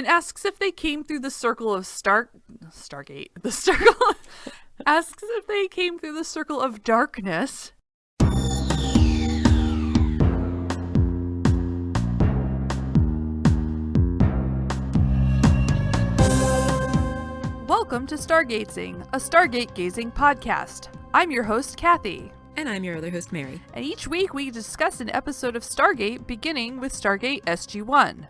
and asks if they came through the circle of Stargate. The circle asks if they came through the circle of darkness. Welcome to Stargatezing, a Stargate gazing podcast. I'm your host, Kathy. And I'm your other host, Mary. And each week we discuss an episode of Stargate, beginning with Stargate SG-1.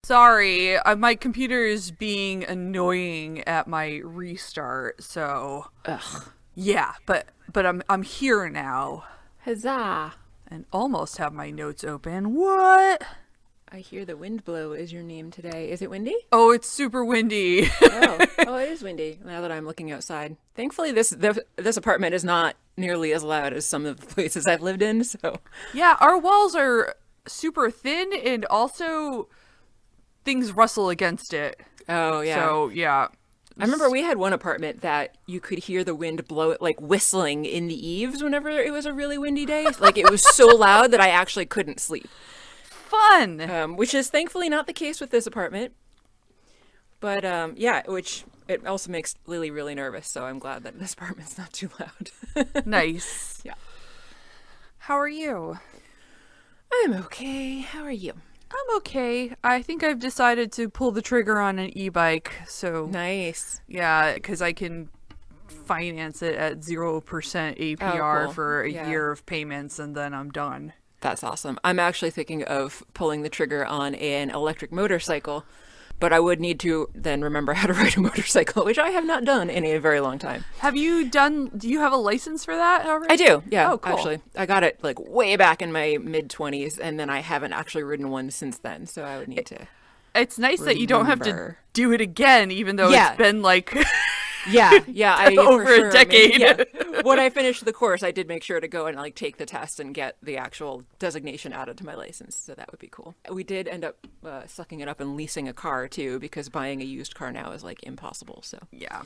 Sorry, my computer is being annoying at my restart, so... Ugh. Yeah, but I'm here now. Huzzah! And almost have my notes open. What? I hear the wind blow is your name today. Is it windy? Oh, it's super windy. Oh, it is windy now that I'm looking outside. Thankfully, this apartment is not nearly as loud as some of the places I've lived in, so... Yeah, our walls are super thin, and also things rustle against it. Oh, yeah. So, yeah. I remember we had one apartment that you could hear the wind blow it, like, whistling in the eaves whenever it was a really windy day. Like, it was so loud that I actually couldn't sleep. Fun! Which is thankfully not the case with this apartment. But, yeah, which it also makes Lily really nervous, so I'm glad that this apartment's not too loud. Nice. Yeah. How are you? I'm okay. How are you? I'm okay. I think I've decided to pull the trigger on an e-bike, so... Nice. Yeah, because I can finance it at 0% APR cool. for a Yeah. year of payments, and then I'm done. That's awesome. I'm actually thinking of pulling the trigger on an electric motorcycle, but I would need to then remember how to ride a motorcycle, which I have not done in a very long time. Do you have a license for that already? I do, yeah. Oh, cool. Actually, I got it like way back in my mid-20s, and then I haven't actually ridden one since then, so I would need to It's nice that you don't have to remember. do it again, even though Yeah. it's been like... Yeah, over for sure. a decade. I mean, yeah. When I finished the course, I did make sure to go and like take the test and get the actual designation added to my license, so that would be cool. We did end up sucking it up and leasing a car too, because buying a used car now is like impossible. So Yeah.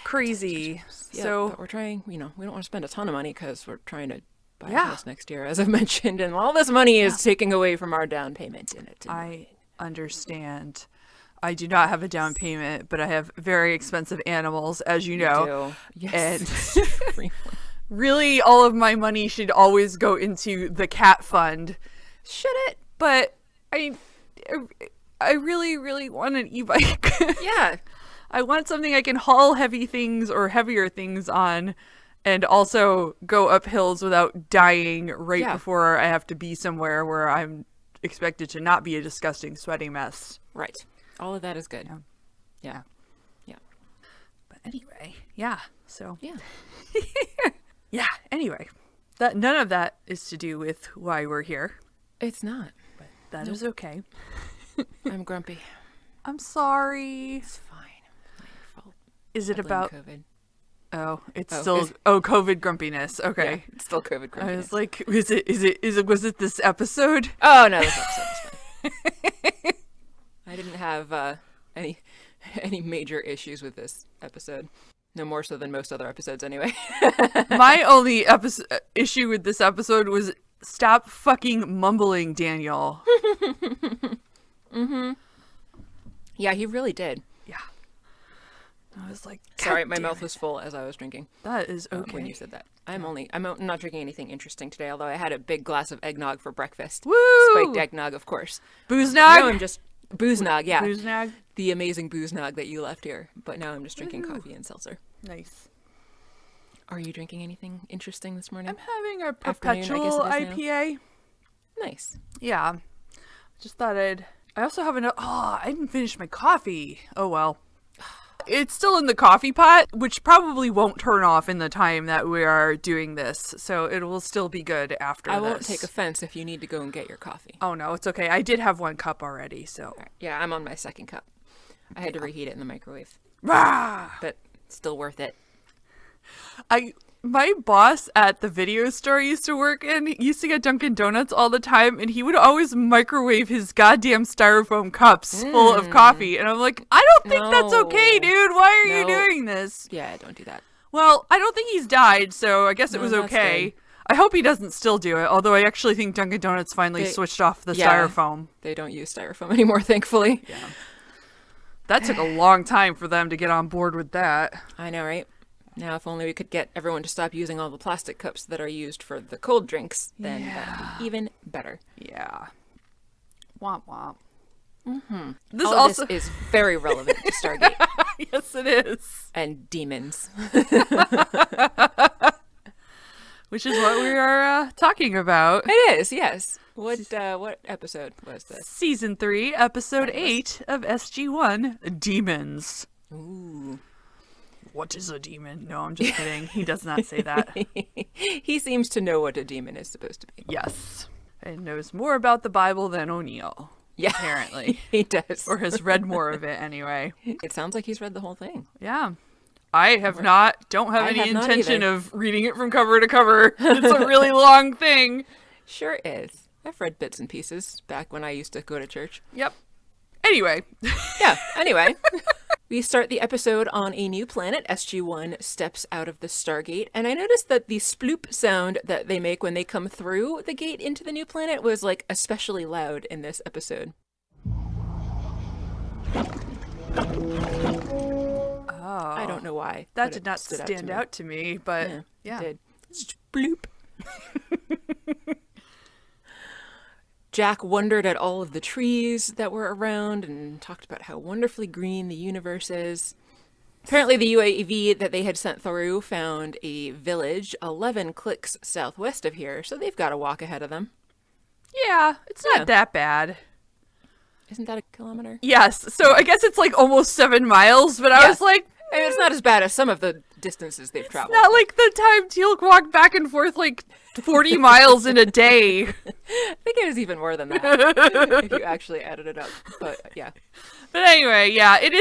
Crazy. yeah, So but we're trying. We don't want to spend a ton of money because we're trying to buy Yeah. a house next year, as I've mentioned, and all this money is taking away from our down payment in it. I understand. I do not have a down payment, but I have very expensive animals, as you know. Yes. And really, all of my money should always go into the cat fund. Should it? But I really, really want an e-bike. Yeah. I want something I can haul heavy things or heavier things on, and also go up hills without dying right before I have to be somewhere where I'm expected to not be a disgusting, sweaty mess. Right. All of that is good. Yeah. But anyway, yeah. So Yeah. yeah. Anyway, none of that is to do with why we're here. It's not. But that is okay. I'm grumpy. I'm sorry. It's fine. Not your fault. Is it I blame about? COVID? Oh, it's Oh, still COVID grumpiness. Okay. Yeah, it's still COVID grumpiness. I was like, was it this episode? Oh no, this episode was fine. I didn't have any major issues with this episode. No more so than most other episodes, anyway. My only issue with this episode was stop fucking mumbling, Daniel. Mm-hmm. Yeah, he really did. Yeah. I was like, sorry, God my damn mouth it. was full as I was drinking. That is okay. When you said that. I'm not drinking anything interesting today, although I had a big glass of eggnog for breakfast. Woo! Spiked eggnog, of course. Booze Now nog? I'm just booze-nog, yeah. Booze-nog? The amazing booze-nog that you left here. But now I'm just drinking coffee and seltzer. Nice. Are you drinking anything interesting this morning? I'm having a Afternoon, I guess perpetual it is now. IPA. Nice. Yeah. Just thought I also have I didn't finish my coffee. Oh well. It's still in the coffee pot, which probably won't turn off in the time that we are doing this. So it will still be good after I this. won't take offense if you need to go and get your coffee. Oh no, it's okay. I did have one cup already, so. Right. Yeah, I'm on my second cup. I had to reheat it in the microwave. Rah! But still worth it. My boss at the video store I used to work in used to get Dunkin' Donuts all the time, and he would always microwave his goddamn styrofoam cups full of coffee. And I'm like, I don't think that's okay, dude. Why are you doing this? Yeah, don't do that. Well, I don't think he's died, so I guess it was that's okay. good. I hope he doesn't still do it, although I actually think Dunkin' Donuts finally switched off the styrofoam. They don't use styrofoam anymore, thankfully. Yeah. That took a long time for them to get on board with that. I know, right? Now, if only we could get everyone to stop using all the plastic cups that are used for the cold drinks, then that would be even better. Yeah. Womp womp. Mm-hmm. This is very relevant to Stargate. Yes, it is. And demons. Which is what we are talking about. It is, yes. What episode was this? Season 3, Episode 8 of SG-1, Demons. Ooh. What is a demon? No, I'm just kidding. He does not say that. He seems to know what a demon is supposed to be. Yes. And knows more about the Bible than O'Neill. Yeah. Apparently. He does. Or has read more of it anyway. It sounds like he's read the whole thing. Yeah. I have don't have any not intention either. of reading it from cover to cover. It's a really long thing. Sure is. I've read bits and pieces back when I used to go to church. Yep. Anyway. Yeah, anyway. We start the episode on a new planet. SG-1 steps out of the Stargate, and I noticed that the sploop sound that they make when they come through the gate into the new planet was like especially loud in this episode. Oh. I don't know why. That did not stand out to me, but yeah. It did. Sploop. Jack wondered at all of the trees that were around and talked about how wonderfully green the universe is. Apparently the UAV that they had sent through found a village 11 clicks southwest of here, so they've got a walk ahead of them. Yeah, it's not that bad. Isn't that a kilometer? Yes, so I guess it's like almost 7 miles, but I was like... I mean, it's not as bad as some of the distances they've traveled. Not like the time Teal'c walked back and forth like 40 miles in a day. I think it was even more than that, if you actually added it up. But yeah. But anyway, yeah, it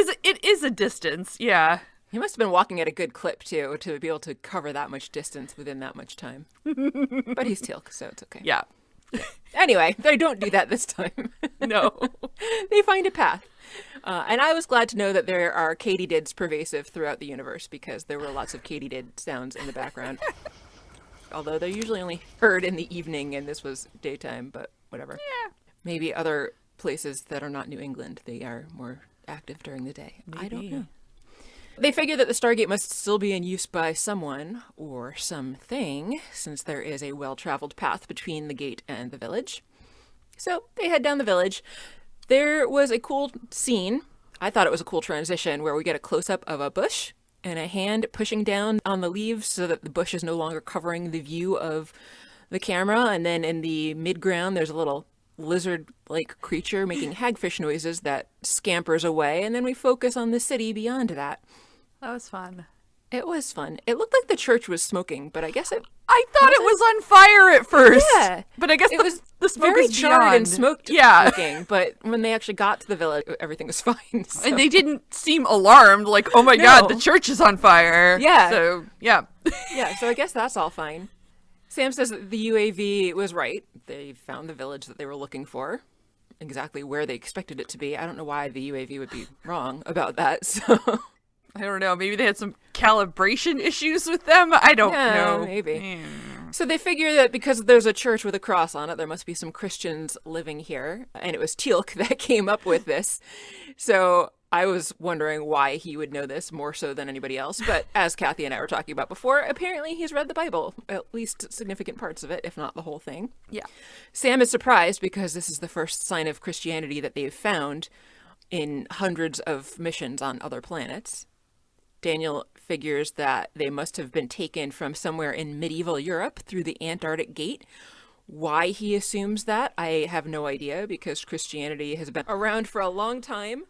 is a distance, yeah. He must have been walking at a good clip, too, to be able to cover that much distance within that much time. But he's Teal'c, so it's okay. Yeah. Anyway, they don't do that this time. No. They find a path. And I was glad to know that there are katydids pervasive throughout the universe, because there were lots of katydid sounds in the background. Although they're usually only heard in the evening, and this was daytime, but whatever. Yeah. Maybe other places that are not New England, they are more active during the day. Maybe. I don't know. They figure that the Stargate must still be in use by someone or something, since there is a well-traveled path between the gate and the village. So they head down the village. There was a cool scene. I thought it was a cool transition where we get a close-up of a bush and a hand pushing down on the leaves so that the bush is no longer covering the view of the camera. And then in the mid-ground, there's a little lizard-like creature making hagfish noises that scampers away. And then we focus on the city beyond that. That was fun. It was fun. It looked like the church was smoking, but I guess I thought it was on fire at first. Yeah. But I guess it was the smoke very is charred beyond. and smoked looking, but when they actually got to the village, everything was fine. So. And they didn't seem alarmed, like, oh my god, the church is on fire. Yeah. So, yeah. Yeah, so I guess that's all fine. Sam says that the UAV was right. They found the village that they were looking for, exactly where they expected it to be. I don't know why the UAV would be wrong about that, so... I don't know. Maybe they had some calibration issues with them. I don't know. Maybe. So they figure that because there's a church with a cross on it, there must be some Christians living here. And it was Teal'c that came up with this. So I was wondering why he would know this more so than anybody else. But as Kathy and I were talking about before, apparently he's read the Bible, at least significant parts of it, if not the whole thing. Yeah. Sam is surprised because this is the first sign of Christianity that they've found in hundreds of missions on other planets. Daniel figures that they must have been taken from somewhere in medieval Europe through the Antarctic Gate. Why he assumes that, I have no idea, because Christianity has been around for a long time,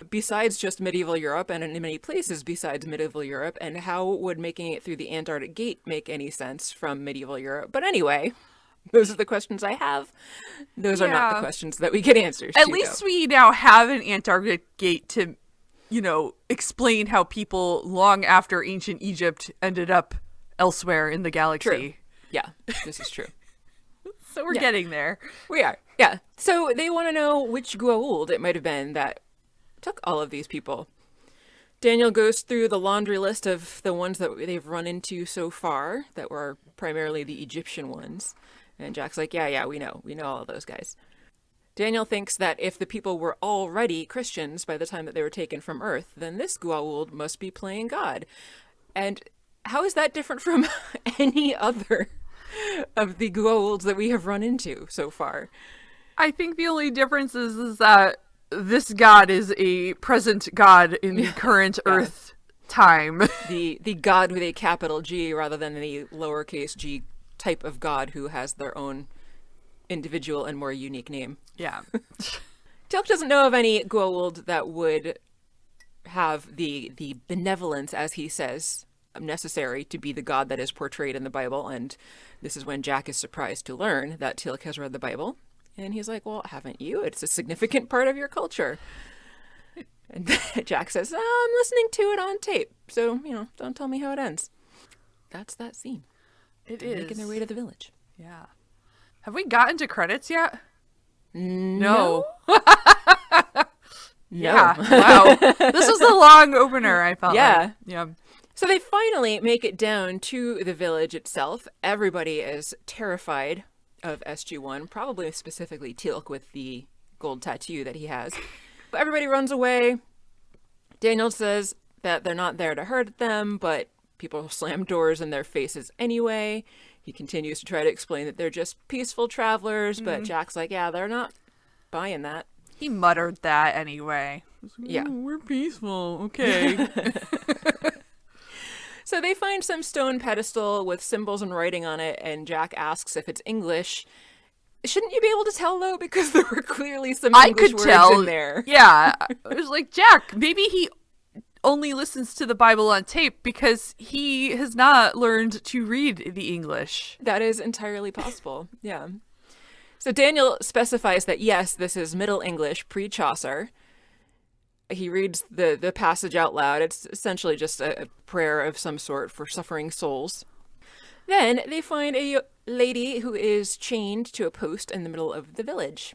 besides just medieval Europe, and in many places besides medieval Europe, and how would making it through the Antarctic Gate make any sense from medieval Europe? But anyway, those are the questions I have. Those are not the questions that we get answers to. At least we now have an Antarctic Gate to... explain how people long after ancient Egypt ended up elsewhere in the galaxy. True. Yeah, this is true. So we're getting there. We are, yeah. So they want to know which Goa'uld it might have been that took all of these people Daniel goes through the laundry list of the ones that they've run into so far that were primarily the Egyptian ones. And Jack's like, yeah, we know all of those guys. Daniel thinks that if the people were already Christians by the time that they were taken from Earth, then this Goa'uld must be playing God. And how is that different from any other of the Goa'ulds that we have run into so far? I think the only difference is that this god is a present god in the current Earth time. The god with a capital G rather than the lowercase g type of god who has their own individual and more unique name. Yeah. Teal'c doesn't know of any Goa'uld that would have the benevolence, as he says, necessary to be the god that is portrayed in the Bible. And this is when Jack is surprised to learn that Teal'c has read the Bible. And he's like, well, haven't you? It's a significant part of your culture. And Jack says, I'm listening to it on tape. So, don't tell me how it ends. That's that scene. They're making their way to the village. Yeah. Have we gotten to credits yet? No. Yeah. Wow. This was a long opener, I felt. Yeah. Like. Yeah. So they finally make it down to the village itself. Everybody is terrified of SG-1, probably specifically Teal'c with the gold tattoo that he has. But everybody runs away. Daniel says that they're not there to hurt them, but people slam doors in their faces anyway. He continues to try to explain that they're just peaceful travelers, but Jack's like, yeah, they're not buying that. He muttered that anyway. Yeah. We're peaceful. Okay. So they find some stone pedestal with symbols and writing on it, and Jack asks if it's English. Shouldn't you be able to tell, though? Because there were clearly some English words in there. Yeah. I was like, Jack, maybe he only listens to the Bible on tape because he has not learned to read the English. That is entirely possible. Yeah. So Daniel specifies that, yes, this is Middle English, pre-Chaucer. He reads the passage out loud. It's essentially just a prayer of some sort for suffering souls. Then they find a lady who is chained to a post in the middle of the village.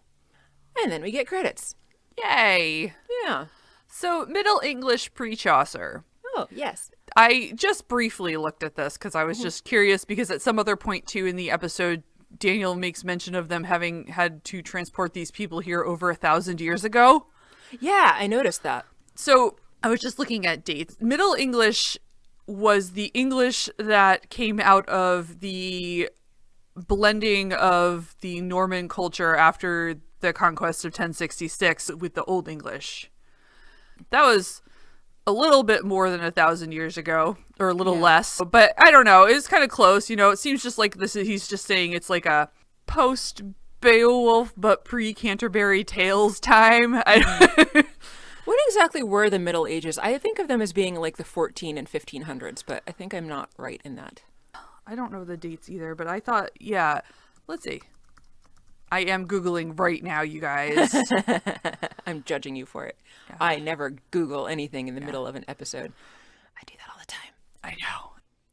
And then we get credits. Yay. Yeah. So, Middle English pre-Chaucer. Oh, yes. I just briefly looked at this because I was just curious because at some other point, too, in the episode, Daniel makes mention of them having had to transport these people here over 1,000 years ago. Yeah, I noticed that. So I was just looking at dates. Middle English was the English that came out of the blending of the Norman culture after the conquest of 1066 with the Old English. That was a little bit more than 1,000 years ago, or a little less. But I don't know. It was kind of close. It seems just like this. He's just saying it's like a post Beowulf, but pre-Canterbury Tales time. What exactly were the Middle Ages? I think of them as being like the 14 and 1500s, but I think I'm not right in that. I don't know the dates either, but I thought, yeah, let's see. I am Googling right now, you guys. I'm judging you for it. Yeah. I never Google anything in the middle of an episode. I do that all the time. I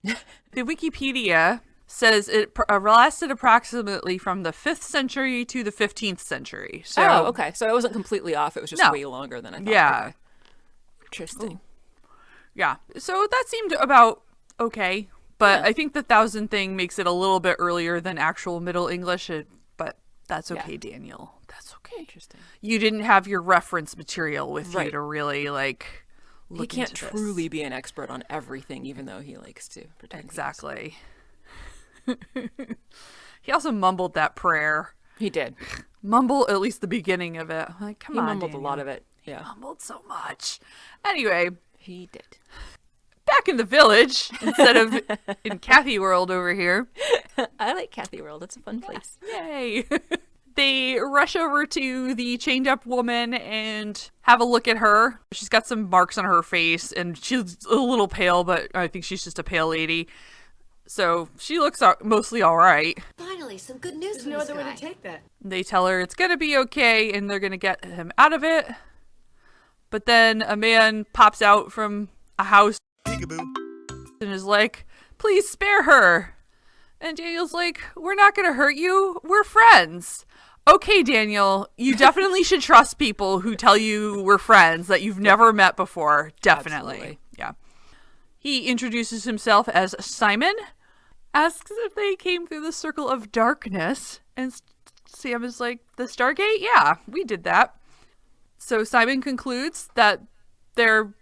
know. The Wikipedia says it lasted approximately from the 5th century to the 15th century. So, oh, okay. So I wasn't completely off. It was just way longer than I thought. Yeah. Okay. Interesting. Ooh. Yeah. So that seemed about okay. But I think the 1,000 thing makes it a little bit earlier than actual Middle English. But that's okay, Daniel. That's okay. Interesting. You didn't have your reference material with you to really, look He can't into truly be an expert on everything, even though he likes to pretend. Exactly. He also mumbled that prayer. He did. Mumble at least the beginning of it. Like, come on, He mumbled Daniel. a lot of it. Yeah. He mumbled so much. Anyway, He did. back in the village instead of in Kathy World over here. I like Kathy World. It's a fun place. Yay. They rush over to the chained up woman and have a look at her. She's got some marks on her face and she's a little pale, but I think she's just a pale lady. So she looks mostly all right. Finally, some good news There's from no this other way guy. to take that. They tell her it's going to be okay and they're going to get him out of it. But then a man pops out from a house Peekaboo. and is like, please spare her. And Daniel's like, we're not going to hurt you. We're friends. Okay, Daniel, you definitely should trust people who tell you we're friends that you've never met before. Definitely. Absolutely. Yeah. He introduces himself as Simon, asks if they came through the circle of darkness, and Sam is like, the Stargate? Yeah, we did that. So Simon concludes that they're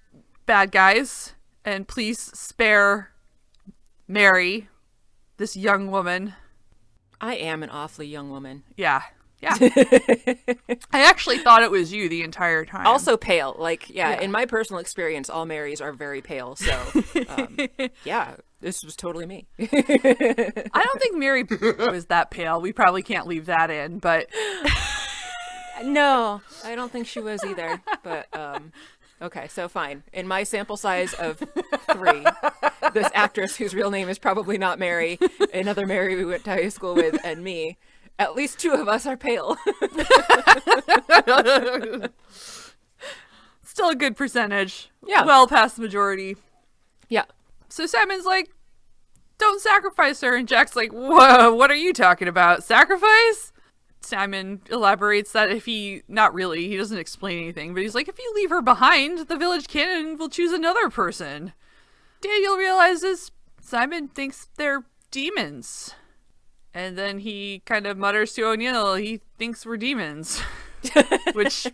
bad guys, and please spare Mary, this young woman. I am an awfully young woman. Yeah. Yeah. I actually thought it was you the entire time. Also pale. Like, in my personal experience, all Marys are very pale. So, yeah, this was totally me. I don't think Mary was that pale. We probably can't leave that in, but... No, I don't think she was either. But, okay, so fine. In my sample size of 3, this actress whose real name is probably not Mary, another Mary we went to high school with, and me, at least 2 of us are pale. Still a good percentage. Yeah. Well past the majority. Yeah. So Simon's like, don't sacrifice her. And Jack's like, whoa, what are you talking about? Sacrifice? Simon elaborates that not really, he doesn't explain anything, but he's like, if you leave her behind, the village canon will choose another person. Daniel realizes Simon thinks they're demons. And then he kind of mutters to O'Neill, he thinks we're demons. Which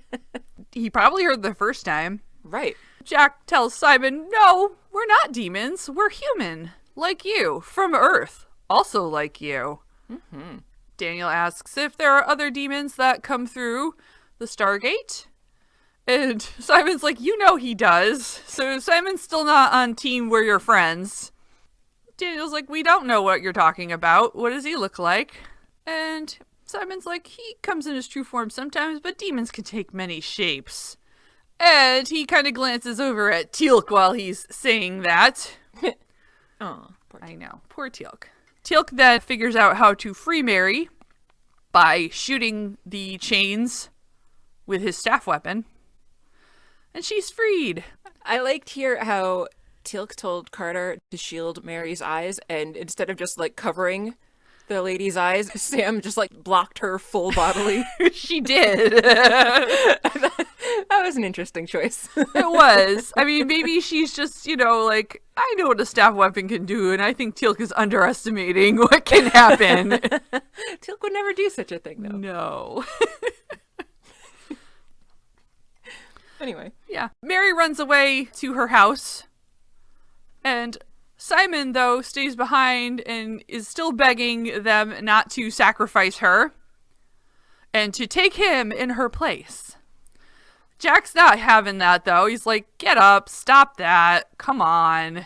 he probably heard the first time. Right. Jack tells Simon, no, we're not demons. We're human. Like you. From Earth. Also like you. Mm-hmm. Daniel asks if there are other demons that come through the Stargate. And Simon's like, you know he does. So Simon's still not on team we're your friends. Daniel's like, we don't know what you're talking about. What does he look like? And Simon's like, he comes in his true form sometimes, but demons can take many shapes. And he kind of glances over at Teal'c while he's saying that. Oh, poor I know. Poor Teal'c. Teal'c then figures out how to free Mary by shooting the chains with his staff weapon. And she's freed. I liked here how Teal'c told Carter to shield Mary's eyes, and instead of just like covering the lady's eyes, Sam just like blocked her full bodily. She did. That was an interesting choice. It was. I mean, maybe she's just, like, I know what a staff weapon can do, and I think Teal'c is underestimating what can happen. Teal'c would never do such a thing, though. No. Anyway. Yeah. Mary runs away to her house, and Simon, though, stays behind and is still begging them not to sacrifice her and to take him in her place. Jack's not having that, though. He's like, get up, stop that, come on.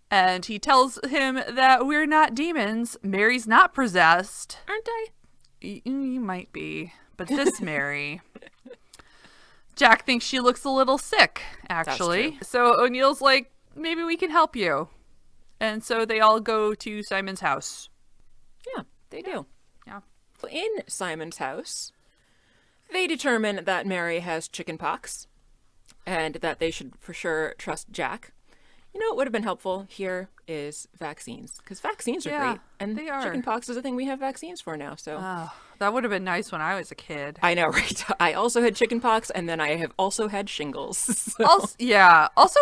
And he tells him that we're not demons. Mary's not possessed. Aren't I? You might be, but this Mary... Jack thinks she looks a little sick, actually. So O'Neill's like, maybe we can help you. And so they all go to Simon's house. Yeah, they do. Yeah. In Simon's house, they determine that Mary has chicken pox and that they should for sure trust Jack. You know what would have been helpful here is vaccines, because vaccines are great. And they are. Chicken pox is a thing we have vaccines for now. So that would have been nice when I was a kid. I know, right? I also had chicken pox, and then I have also had shingles. So. Also,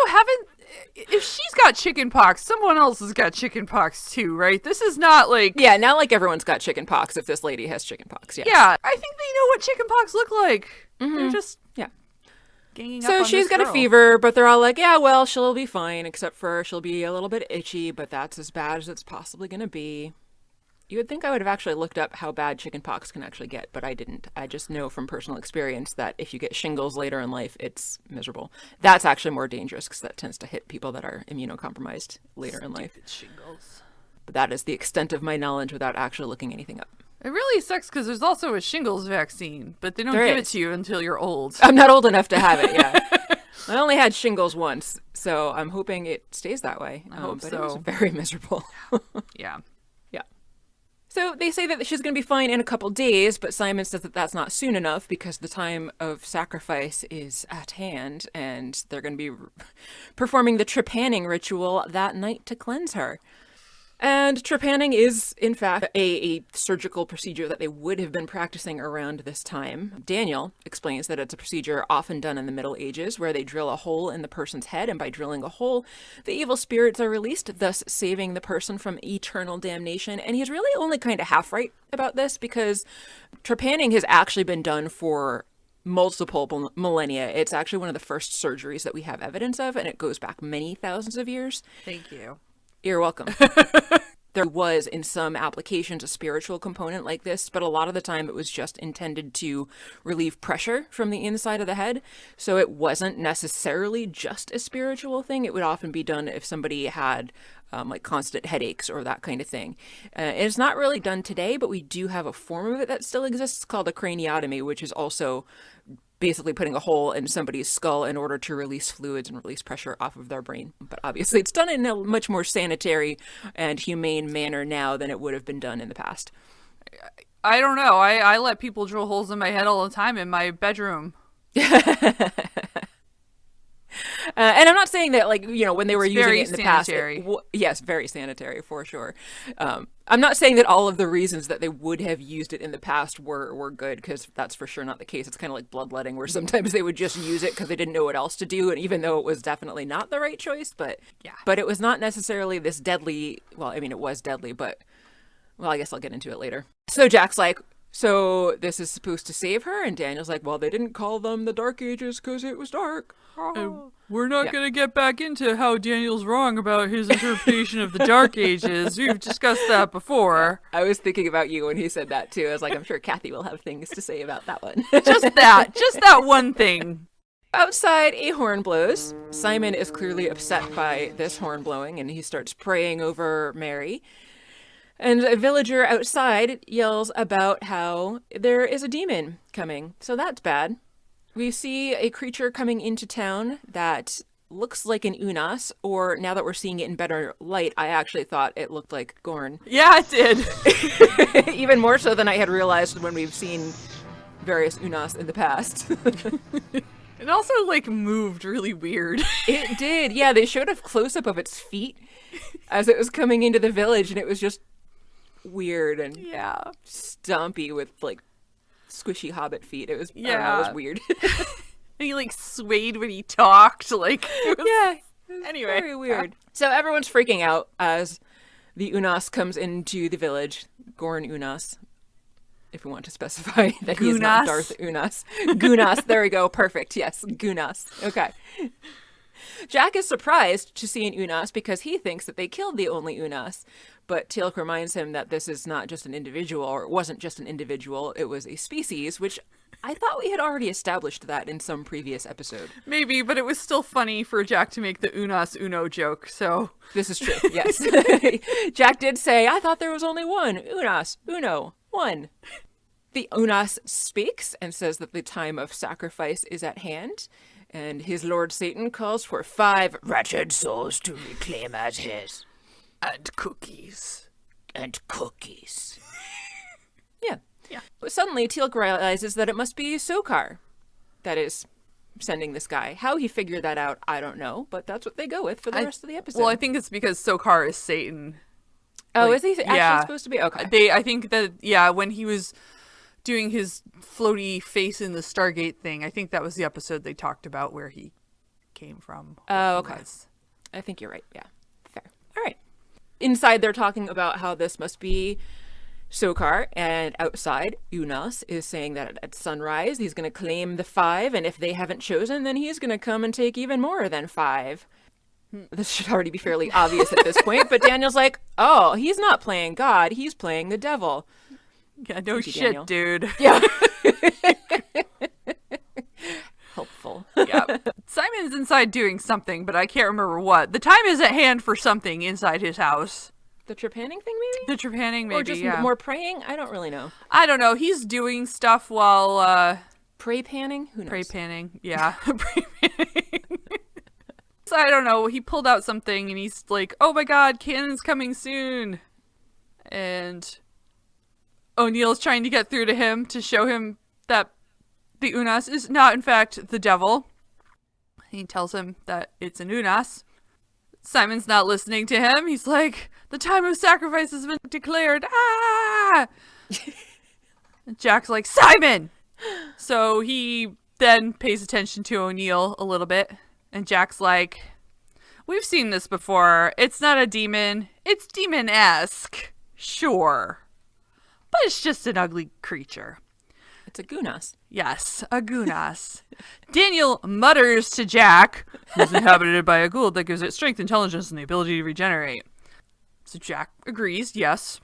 if she's got chicken pox, someone else has got chicken pox too, right? This is not like... Yeah, not like everyone's got chicken pox if this lady has chicken pox. Yes. Yeah, I think they know what chicken pox look like. Mm-hmm. They're just... Yeah. So she's got a fever, but they're all like, yeah, well, she'll be fine, except for she'll be a little bit itchy, but that's as bad as it's possibly going to be. You would think I would have actually looked up how bad chickenpox can actually get, but I didn't. I just know from personal experience that if you get shingles later in life, it's miserable. That's actually more dangerous because that tends to hit people that are immunocompromised later in life. Shingles. But that is the extent of my knowledge without actually looking anything up. It really sucks because there's also a shingles vaccine, but they don't give it to you until you're old. I'm not old enough to have it, yeah. I only had shingles once, so I'm hoping it stays that way. I hope but so. It was very miserable. Yeah. Yeah. So they say that she's going to be fine in a couple days, but Simon says that that's not soon enough because the time of sacrifice is at hand, and they're going to be performing the trepanning ritual that night to cleanse her. And trepanning is, in fact, a surgical procedure that they would have been practicing around this time. Daniel explains that it's a procedure often done in the Middle Ages where they drill a hole in the person's head, and by drilling a hole, the evil spirits are released, thus saving the person from eternal damnation. And he's really only kind of half right about this, because trepanning has actually been done for multiple millennia. It's actually one of the first surgeries that we have evidence of, and it goes back many thousands of years. Thank you. You're welcome. There was, in some applications, a spiritual component like this, but a lot of the time it was just intended to relieve pressure from the inside of the head. So it wasn't necessarily just a spiritual thing. It would often be done if somebody had like constant headaches or that kind of thing. It's not really done today, but we do have a form of it that still exists called a craniotomy, which is also basically putting a hole in somebody's skull in order to release fluids and release pressure off of their brain. But obviously it's done in a much more sanitary and humane manner now than it would have been done in the past. I don't know. I let people drill holes in my head all the time in my bedroom. And I'm not saying that, like, you know, when they were using it in the sanitary. past. Yes, very sanitary for sure. I'm not saying that all of the reasons that they would have used it in the past were good, because that's for sure not the case. It's kind of like bloodletting, where sometimes they would just use it because they didn't know what else to do, and even though it was definitely not the right choice, but it was not necessarily this deadly. Well, I mean, it was deadly, but well, I guess I'll get into it later. So Jack's like, so this is supposed to save her? And Daniel's like, well, they didn't call them the Dark Ages because it was dark. And we're not going to get back into how Daniel's wrong about his interpretation of the Dark Ages. We've discussed that before. I was thinking about you when he said that, too. I was like, I'm sure Kathy will have things to say about that one. Just that one thing. Outside, a horn blows. Simon is clearly upset by this horn blowing, and he starts praying over Mary. And a villager outside yells about how there is a demon coming. So that's bad. We see a creature coming into town that looks like an Unas, or now that we're seeing it in better light, I actually thought it looked like Gorn. Yeah, it did. Even more so than I had realized when we've seen various Unas in the past. It also, like, moved really weird. It did. Yeah, they showed a close-up of its feet as it was coming into the village, and it was just weird and stumpy with, like, squishy hobbit feet. It was, I don't know, it was weird. And he, like, swayed when he talked. Like, it was, anyway. Very weird. So everyone's freaking out as the Unas comes into the village. Gorn Unas, if we want to specify that he is not Darth Unas. Gunas, there we go. Perfect. Yes, Gunas. Okay. Jack is surprised to see an Unas because he thinks that they killed the only Unas. But Teal'c reminds him that this is not just an individual, or it wasn't just an individual, it was a species, which I thought we had already established that in some previous episode. Maybe, but it was still funny for Jack to make the Unas Uno joke, so... This is true, yes. Jack did say, I thought there was only one. Unas, Uno, one. The Unas speaks and says that the time of sacrifice is at hand, and his Lord Satan calls for 5 wretched souls to reclaim as his. And cookies. And cookies. Yeah. But suddenly, Teal'c realizes that it must be Sokar that is sending this guy. How he figured that out, I don't know, but that's what they go with for the rest of the episode. Well, I think it's because Sokar is Satan. Oh, is he actually supposed to be? Okay. I think that, when he was doing his floaty face in the Stargate thing, I think that was the episode they talked about where he came from. Oh, okay. I think you're right. Yeah. Fair. All right. Inside, they're talking about how this must be Sokar, and outside, Unas is saying that at sunrise, he's going to claim the 5, and if they haven't chosen, then he's going to come and take even more than 5. This should already be fairly obvious at this point, but Daniel's like, oh, he's not playing God, he's playing the devil. Yeah, no shit, dude. Yeah. Helpful. Yeah. Simon's inside doing something, but I can't remember what. The time is at hand for something inside his house. The trepanning thing, maybe? The trepanning, maybe, or just more praying? I don't really know. I don't know. He's doing stuff while, Pray panning? Who knows? Pray panning, yeah. Pray panning. So I don't know. He pulled out something, and he's like, oh my god, Cannon's coming soon. And O'Neill's trying to get through to him to show him that the Unas is not, in fact, the devil. He tells him that it's an Unas. Simon's not listening to him. He's like, the time of sacrifice has been declared. Ah! And Jack's like, Simon! So he then pays attention to O'Neill a little bit. And Jack's like, we've seen this before. It's not a demon. It's demon-esque. Sure. But it's just an ugly creature. It's a Gunas. Yes, a Gunas. Daniel mutters to Jack, who's inhabited by a ghoul that gives it strength, intelligence, and the ability to regenerate. So Jack agrees, yes.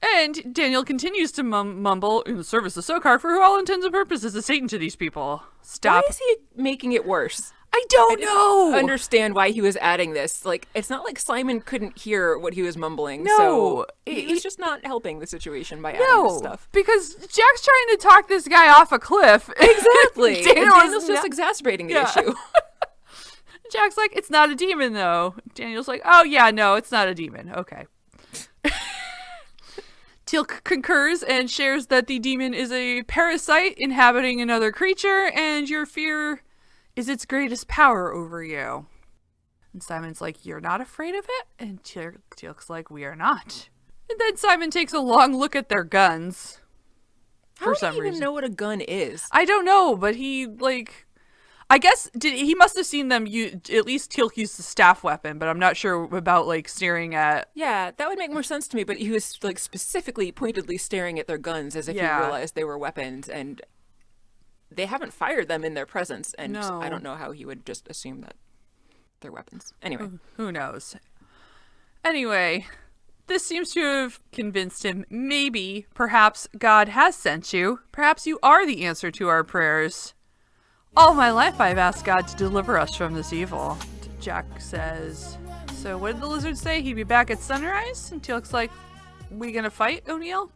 And Daniel continues to mumble, in the service of Sokar, for all intents and purposes, is Satan to these people. Stop. Why is he making it worse? I don't know. Understand why he was adding this. Like, it's not like Simon couldn't hear what he was mumbling. No. So he was just not helping the situation by adding this stuff. Because Jack's trying to talk this guy off a cliff. Exactly. Daniel's just exacerbating the issue. Jack's like, it's not a demon, though. Daniel's like, oh, yeah, no, it's not a demon. Okay. Teal'c concurs and shares that the demon is a parasite inhabiting another creature, and your fear is its greatest power over you. And Simon's like, you're not afraid of it? And Teal'c's like, we are not. And then Simon takes a long look at their guns. For some reason. How do you even know what a gun is? I don't know, but he, like, I guess he must have seen them at least Teal'c used the staff weapon, but I'm not sure about, like, staring at... Yeah, that would make more sense to me, but he was, like, specifically, pointedly staring at their guns as if he realized they were weapons, and they haven't fired them in their presence, and I don't know how he would just assume that they're weapons. Anyway. Who knows? Anyway, this seems to have convinced him maybe, perhaps, God has sent you. Perhaps you are the answer to our prayers. All my life I've asked God to deliver us from this evil. Jack says, so what did the lizard say? He'd be back at sunrise? And Teal'c's like, we gonna fight, O'Neill?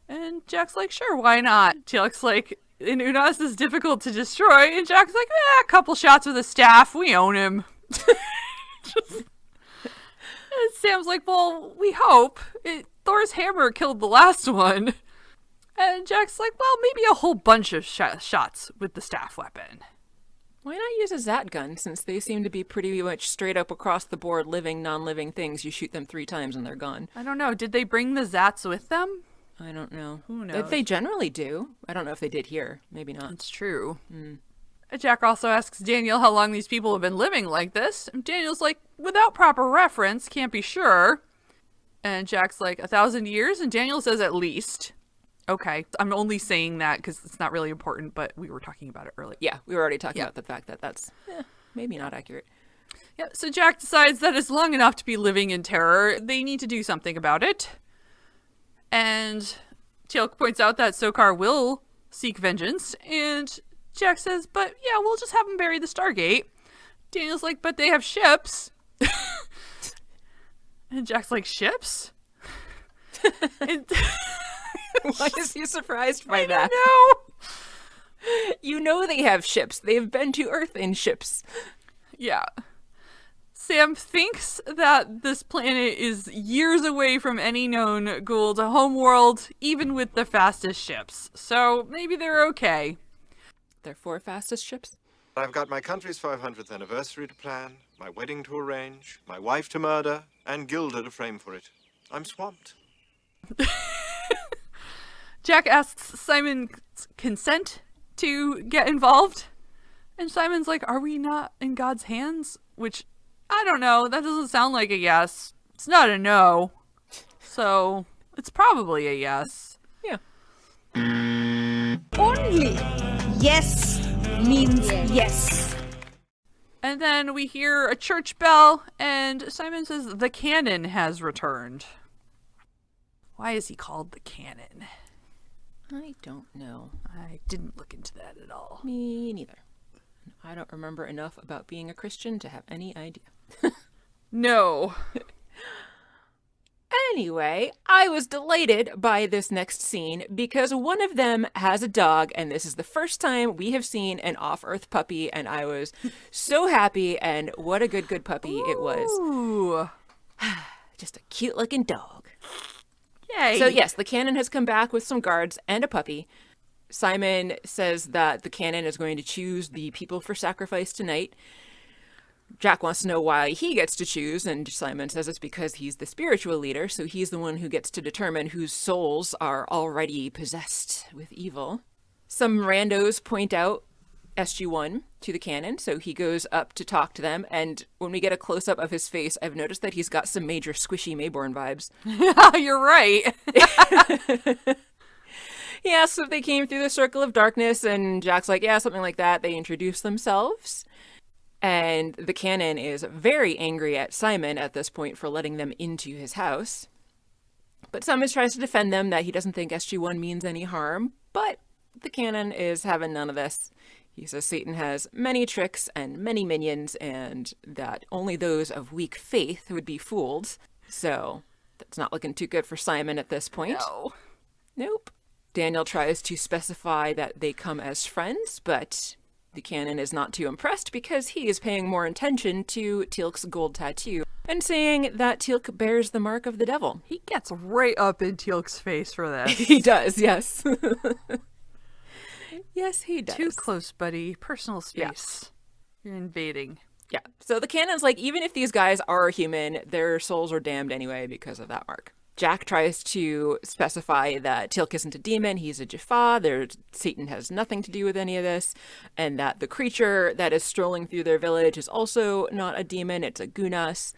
And Jack's like, sure, why not? Teal'c's like, and Unas is difficult to destroy. And Jack's like, a couple shots with a staff. We own him. And Sam's like, well, we hope. Thor's hammer killed the last one. And Jack's like, well, maybe a whole bunch of shots with the staff weapon. Why not use a Zat gun, since they seem to be pretty much straight up across the board living, non-living things. You shoot them 3 times and they're gone. I don't know. Did they bring the Zats with them? I don't know. Who knows? They generally do. I don't know if they did here. Maybe not. It's true. Jack also asks Daniel how long these people have been living like this. And Daniel's like, without proper reference, can't be sure. And Jack's like, 1,000 years? And Daniel says at least. Okay. I'm only saying that because it's not really important, but we were talking about it earlier. Yeah, we were already talking about the fact that that's maybe not accurate. Yeah, so Jack decides that it's long enough to be living in terror. They need to do something about it. And Teal'c points out that Sokar will seek vengeance. And Jack says, but yeah, we'll just have them bury the Stargate. Daniel's like, but they have ships. And Jack's like, ships? Why is he surprised by that? No. You know they have ships. They've been to Earth in ships. Yeah. Sam thinks that this planet is years away from any known Gould homeworld, even with the fastest ships. So maybe they're okay. Their 4 fastest ships? I've got my country's 500th anniversary to plan, my wedding to arrange, my wife to murder, and Gilda to frame for it. I'm swamped. Jack asks Simon's consent to get involved. And Simon's like, are we not in God's hands? Which, I don't know. That doesn't sound like a yes. It's not a no. So, it's probably a yes. Yeah. Only yes means yes. And then we hear a church bell, and Simon says the cannon has returned. Why is he called the cannon? I don't know. I didn't look into that at all. Me neither. I don't remember enough about being a Christian to have any idea. No. Anyway, I was delighted by this next scene because one of them has a dog, and this is the first time we have seen an off-Earth puppy, and I was so happy, and what a good puppy it was. Ooh. Just a cute-looking dog. Yay. So yes, the cannon has come back with some guards and a puppy. Simon says that the cannon is going to choose the people for sacrifice tonight. Jack wants to know why he gets to choose, and Simon says it's because he's the spiritual leader, so he's the one who gets to determine whose souls are already possessed with evil. Some randos point out SG1 to the cannon, so he goes up to talk to them, and when we get a close-up of his face, I've noticed that he's got some major squishy Mayborn vibes. You're right. He asks if they came through the circle of darkness, and Jack's like, yeah, something like that. They introduce themselves, and the cannon is very angry at Simon at this point for letting them into his house. But Simon tries to defend them, that he doesn't think SG1 means any harm, but the cannon is having none of this. He says Satan has many tricks and many minions, and that only those of weak faith would be fooled. So that's not looking too good for Simon at this point. No. Nope. Daniel tries to specify that they come as friends, but the cannon is not too impressed because he is paying more attention to Teal'c's gold tattoo and saying that Teal'c bears the mark of the devil. He gets right up in Teal'c's face for this. He does, yes. Yes, he does. Too close, buddy. Personal space. Yeah. You're invading. Yeah. So the canon's like, even if these guys are human, their souls are damned anyway because of that mark. Jack tries to specify that Teal'c isn't a demon, he's a Jaffa, Satan has nothing to do with any of this, and that the creature that is strolling through their village is also not a demon, it's a Gunas,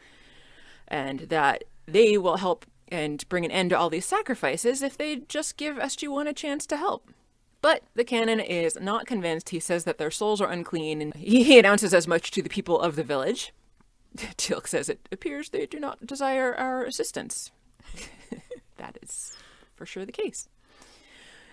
and that they will help and bring an end to all these sacrifices if they just give SG1 a chance to help. But the canon is not convinced. He says that their souls are unclean, and he announces as much to the people of the village. Teal'c says it appears they do not desire our assistance. That is for sure the case.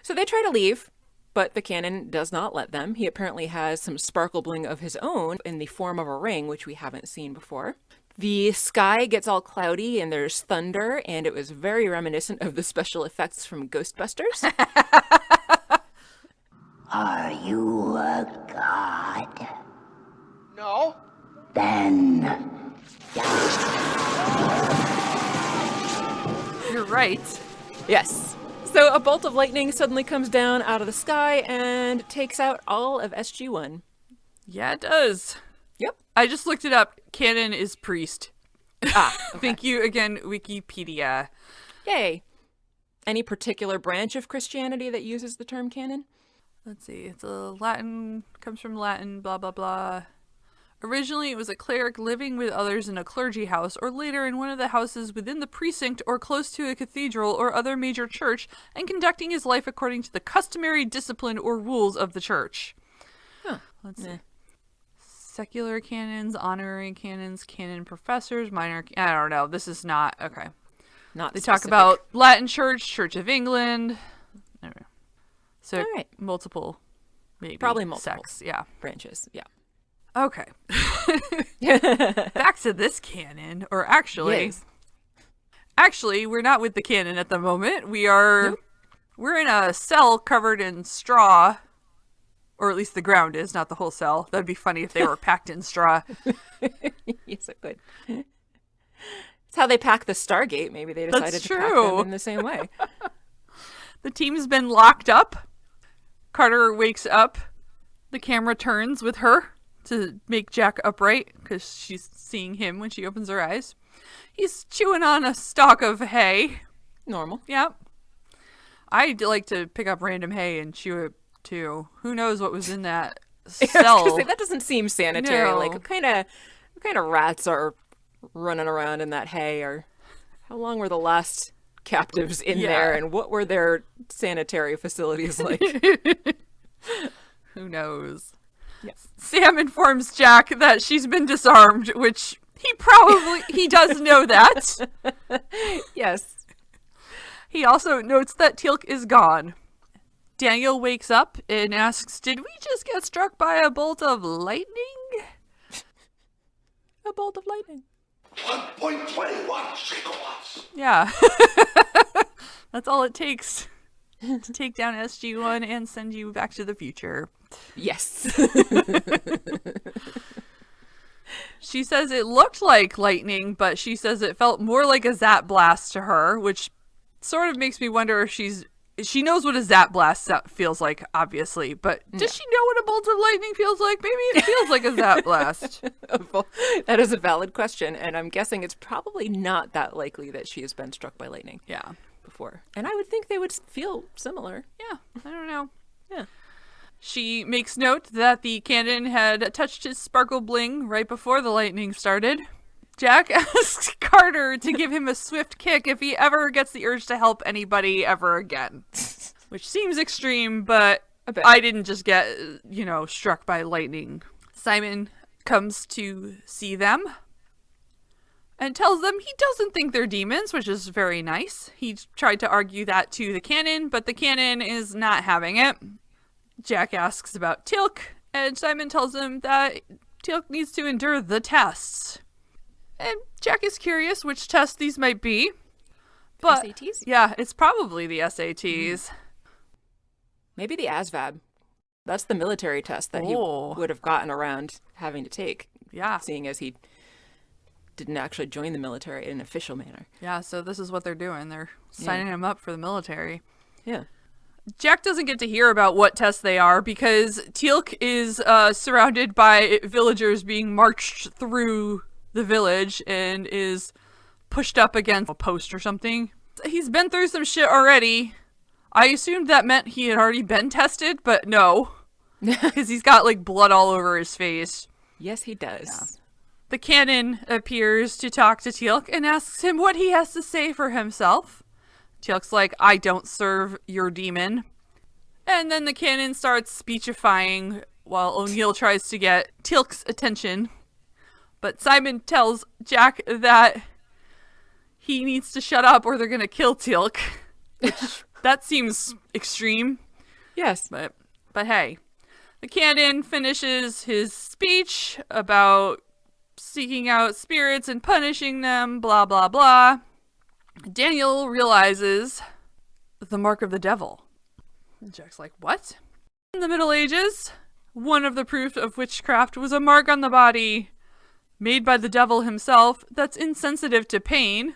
So they try to leave, but the canon does not let them. He apparently has some sparkle bling of his own in the form of a ring, which we haven't seen before. The sky gets all cloudy and there's thunder, and it was very reminiscent of the special effects from Ghostbusters. Are you a god? No. Then You're right. Yes. So a bolt of lightning suddenly comes down out of the sky and takes out all of SG1. Yeah, it does. Yep. I just looked it up. Canon is priest. Ah, okay. Thank you again, Wikipedia. Yay. Any particular branch of Christianity that uses the term canon? Let's see. It's a Latin, comes from Latin, blah, blah, blah. Originally, it was a cleric living with others in a clergy house, or later in one of the houses within the precinct or close to a cathedral or other major church, and conducting his life according to the customary discipline or rules of the church. Huh. Let's see. Secular canons, honorary canons, canon professors, minor... I don't know. This is not... Okay. Not They specific. talk about Latin Church, Church of England. I don't know. So, All right. multiple, maybe. Probably multiple. Sects, yeah. branches. Yeah. Okay. Back to this canon, or actually... Yes. Actually, we're not with the canon at the moment. We're in a cell covered in straw. Or at least the ground is, not the whole cell. That'd be funny if they were packed in straw. Yes, it would. It's how they pack the Stargate. Maybe they decided That's to pack true. them in the same way. The team's been locked up. Carter wakes up. The camera turns with her to make Jack upright because she's seeing him when she opens her eyes. He's chewing on a stalk of hay. Normal. Yep. I'd like to pick up random hay and chew it too. Who knows what was in that I was cell? gonna say, that doesn't seem sanitary. No. Like, what kind of rats are running around in that hay? Or how long were the last captives in there? And what were their sanitary facilities like? Who knows? Yes. Sam informs Jack that she's been disarmed, which he does know that. Yes. He also notes that Teal'c is gone. Daniel wakes up and asks, did we just get struck by a bolt of lightning? A bolt of lightning. 1.21 gigawatts. Yeah. That's all it takes to take down SG1 and send you back to the future. Yes. She says it looked like lightning, but she says it felt more like a zap blast to her, which sort of makes me wonder if she's she knows what a zap blast feels like, obviously, but does she know what a bolt of lightning feels like? Maybe it feels like a zap blast. That is a valid question, and I'm guessing it's probably not that likely that she has been struck by lightning. Yeah. Before. And I would think they would feel similar. Yeah, I don't know. Yeah. She makes note that the cannon had touched his sparkle bling right before the lightning started. Jack asks Carter to give him a swift kick if he ever gets the urge to help anybody ever again. Which seems extreme, but I didn't just get, struck by lightning. Simon comes to see them and tells them he doesn't think they're demons, which is very nice. He tried to argue that to the cannon, but the cannon is not having it. Jack asks about Teal'c, and Simon tells him that Teal'c needs to endure the tests. And Jack is curious which tests these might be. But SATs? Yeah, it's probably the SATs. Maybe the ASVAB. That's the military test that he would have gotten around having to take. Yeah. Seeing as he didn't actually join the military in an official manner. Yeah, so this is what they're doing. They're signing him up for the military. Yeah. Jack doesn't get to hear about what tests they are because Teal'c is surrounded by villagers being marched through the village and is pushed up against a post or something. He's been through some shit already. I assumed that meant he had already been tested, but no. Because he's got, blood all over his face. Yes, he does. Yeah. The cannon appears to talk to Teal'c and asks him what he has to say for himself. Teal'c's like, I don't serve your demon. And then the cannon starts speechifying while O'Neill tries to get Teal'c's attention. But Simon tells Jack that he needs to shut up or they're going to kill Teal'c. Which, that seems extreme. Yes. But hey. The cannon finishes his speech about seeking out spirits and punishing them, blah, blah, blah. Daniel realizes the mark of the devil. And Jack's like, what? In the Middle Ages, one of the proofs of witchcraft was a mark on the body made by the devil himself that's insensitive to pain.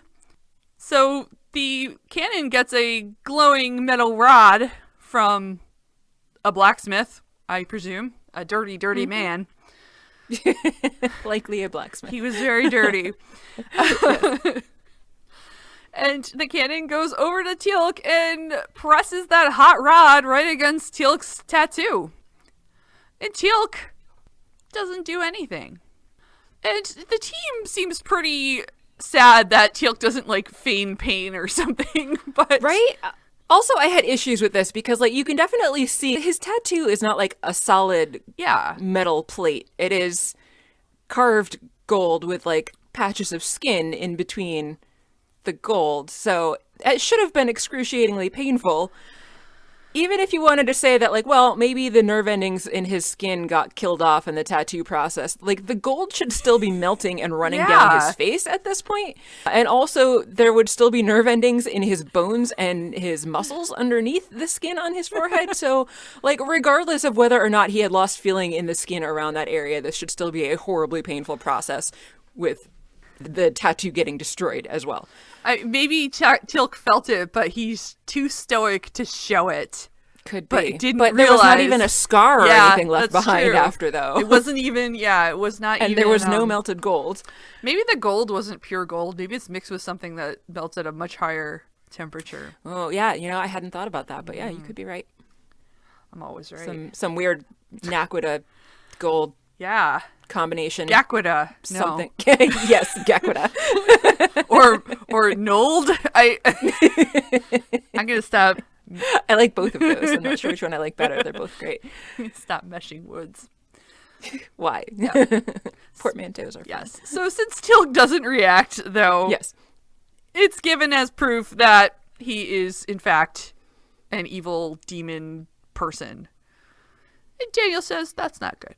So the cannon gets a glowing metal rod from a blacksmith, I presume. A dirty, dirty man. Likely a blacksmith. He was very dirty. And the cannon goes over to Teal'c and presses that hot rod right against Teal'c's tattoo. And Teal'c doesn't do anything. And the team seems pretty sad that Teal'c doesn't, feign pain or something. But right? Also, I had issues with this because, you can definitely see his tattoo is not, a solid metal plate. It is carved gold with, patches of skin in between the gold. So it should have been excruciatingly painful. Even if you wanted to say that, maybe the nerve endings in his skin got killed off in the tattoo process. The gold should still be melting and running down his face at this point. And also, there would still be nerve endings in his bones and his muscles underneath the skin on his forehead. So, regardless of whether or not he had lost feeling in the skin around that area, this should still be a horribly painful process with the tattoo getting destroyed as well. Maybe Teal'c felt it, but he's too stoic to show it. Could but be. Didn't but realize. There was not even a scar or anything left behind true. After, though. It wasn't even, it was not and even. And there was no melted gold. Maybe the gold wasn't pure gold. Maybe it's mixed with something that melts at a much higher temperature. Oh, yeah. I hadn't thought about that, but yeah, you could be right. I'm always right. Some weird Naquita gold combination. Gaquita. Something. No. Yes, Gaquita. or Nold. I'm going to stop. I like both of those. I'm not sure which one I like better. They're both great. Stop meshing words. Why? Yeah. Portmanteaus are fun. Yes. So since Teal'c doesn't react, though, yes, it's given as proof that he is, in fact, an evil demon person. And Daniel says that's not good.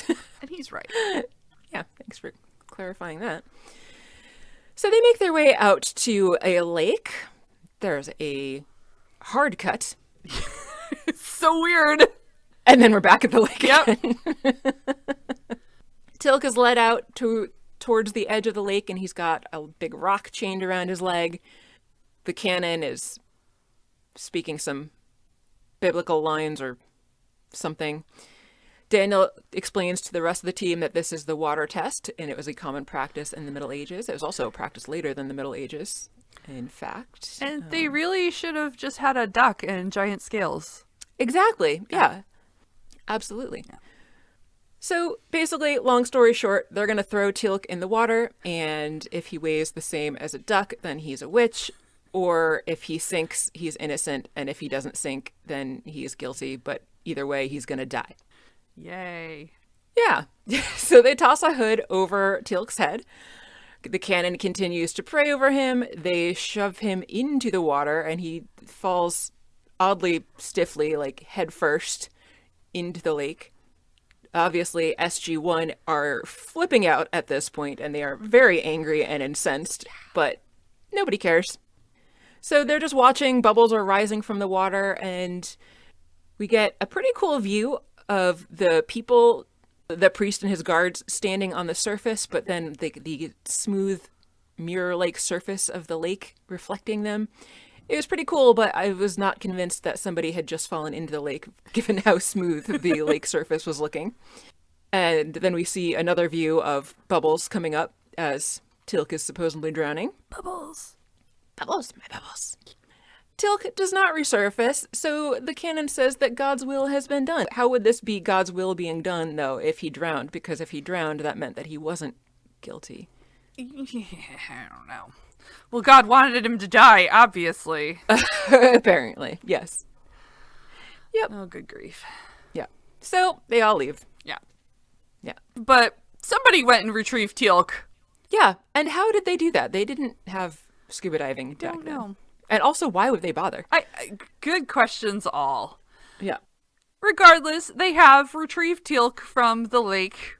And he's right. Yeah, thanks for clarifying that. So they make their way out to a lake. There's a hard cut. It's so weird. And then we're back at the lake again. Teal'c is led out towards the edge of the lake, and he's got a big rock chained around his leg. The cannon is speaking some biblical lines or something. Daniel explains to the rest of the team that this is the water test, and it was a common practice in the Middle Ages. It was also practiced later than the Middle Ages, in fact. And they really should have just had a duck and giant scales. Exactly. Yeah. Absolutely. Yeah. So basically, long story short, they're going to throw Teal'c in the water, and if he weighs the same as a duck, then he's a witch. Or if he sinks, he's innocent, and if he doesn't sink, then he is guilty. But either way, he's going to die. Yay. Yeah. So they toss a hood over Teal'c's head. The cannon continues to pray over him. They shove him into the water, and he falls oddly stiffly, like head first, into the lake. Obviously, SG-1 are flipping out at this point, and they are very angry and incensed, but nobody cares. So they're just watching. Bubbles are rising from the water, and we get a pretty cool view of the people, the priest and his guards, standing on the surface, but then the smooth mirror-like surface of the lake reflecting them. It was pretty cool, but I was not convinced that somebody had just fallen into the lake, given how smooth the lake surface was looking. And then we see another view of Bubbles coming up as Teal'c is supposedly drowning. Bubbles. Bubbles, my bubbles. Teal'c does not resurface, so the canon says that God's will has been done. How would this be God's will being done, though, if he drowned? Because if he drowned, that meant that he wasn't guilty. Yeah, I don't know. Well, God wanted him to die, obviously. Apparently, yes. Yep. Oh, good grief. Yeah. So, they all leave. Yeah. Yeah. But somebody went and retrieved Teal'c. Yeah. And how did they do that? They didn't have scuba diving back Don't then. know. And also, why would they bother? Good questions all. Yeah. Regardless, they have retrieved Teal'c from the lake.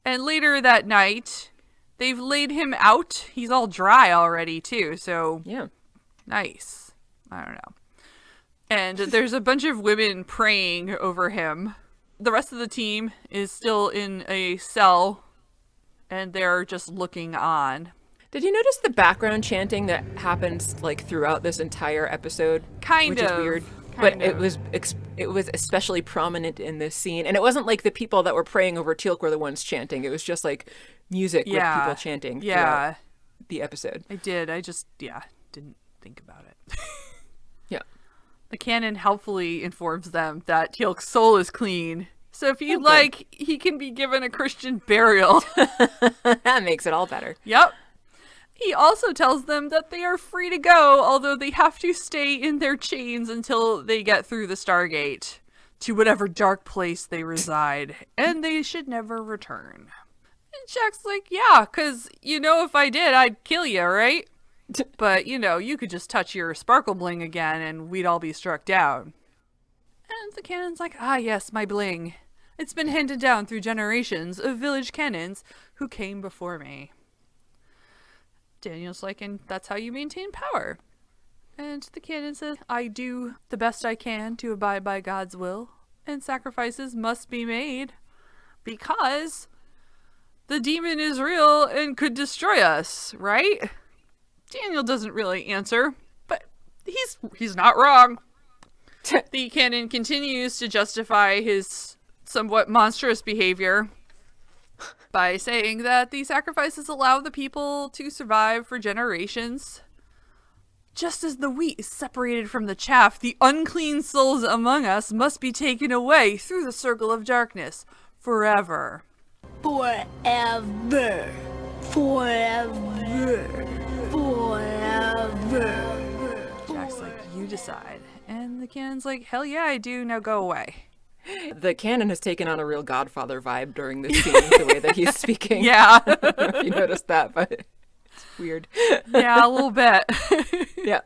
And later that night, they've laid him out. He's all dry already, too, so... Yeah. Nice. I don't know. And there's a bunch of women praying over him. The rest of the team is still in a cell, and they're just looking on. Did you notice the background chanting that happens like throughout this entire episode? Kind of. Which is weird. But it was especially prominent in this scene. And it wasn't like the people that were praying over Teal'c were the ones chanting. It was just like music with people chanting throughout the episode. I did. I just, didn't think about it. Yeah. The canon helpfully informs them that Teal'c's soul is clean. So if you'd like, he can be given a Christian burial. That makes it all better. Yep. He also tells them that they are free to go, although they have to stay in their chains until they get through the Stargate to whatever dark place they reside, and they should never return. And Jack's like, yeah, because, if I did, I'd kill you, right? But, you could just touch your sparkle bling again, and we'd all be struck down. And the canon's like, ah, yes, my bling. It's been handed down through generations of village canons who came before me. Daniel's like, and that's how you maintain power. And the canon says, I do the best I can to abide by God's will, and sacrifices must be made, because the demon is real and could destroy us, right? Daniel doesn't really answer, but he's not wrong. The canon continues to justify his somewhat monstrous behavior by saying that the sacrifices allow the people to survive for generations. Just as the wheat is separated from the chaff, the unclean souls among us must be taken away through the circle of darkness forever. Forever. Forever. Forever. Jack's like, you decide. And the canon's like, hell yeah, I do. Now go away. The canon has taken on a real Godfather vibe during this scene, the way that he's speaking. Yeah. I don't know if you noticed that, but it's weird. Yeah, a little bit. Yeah.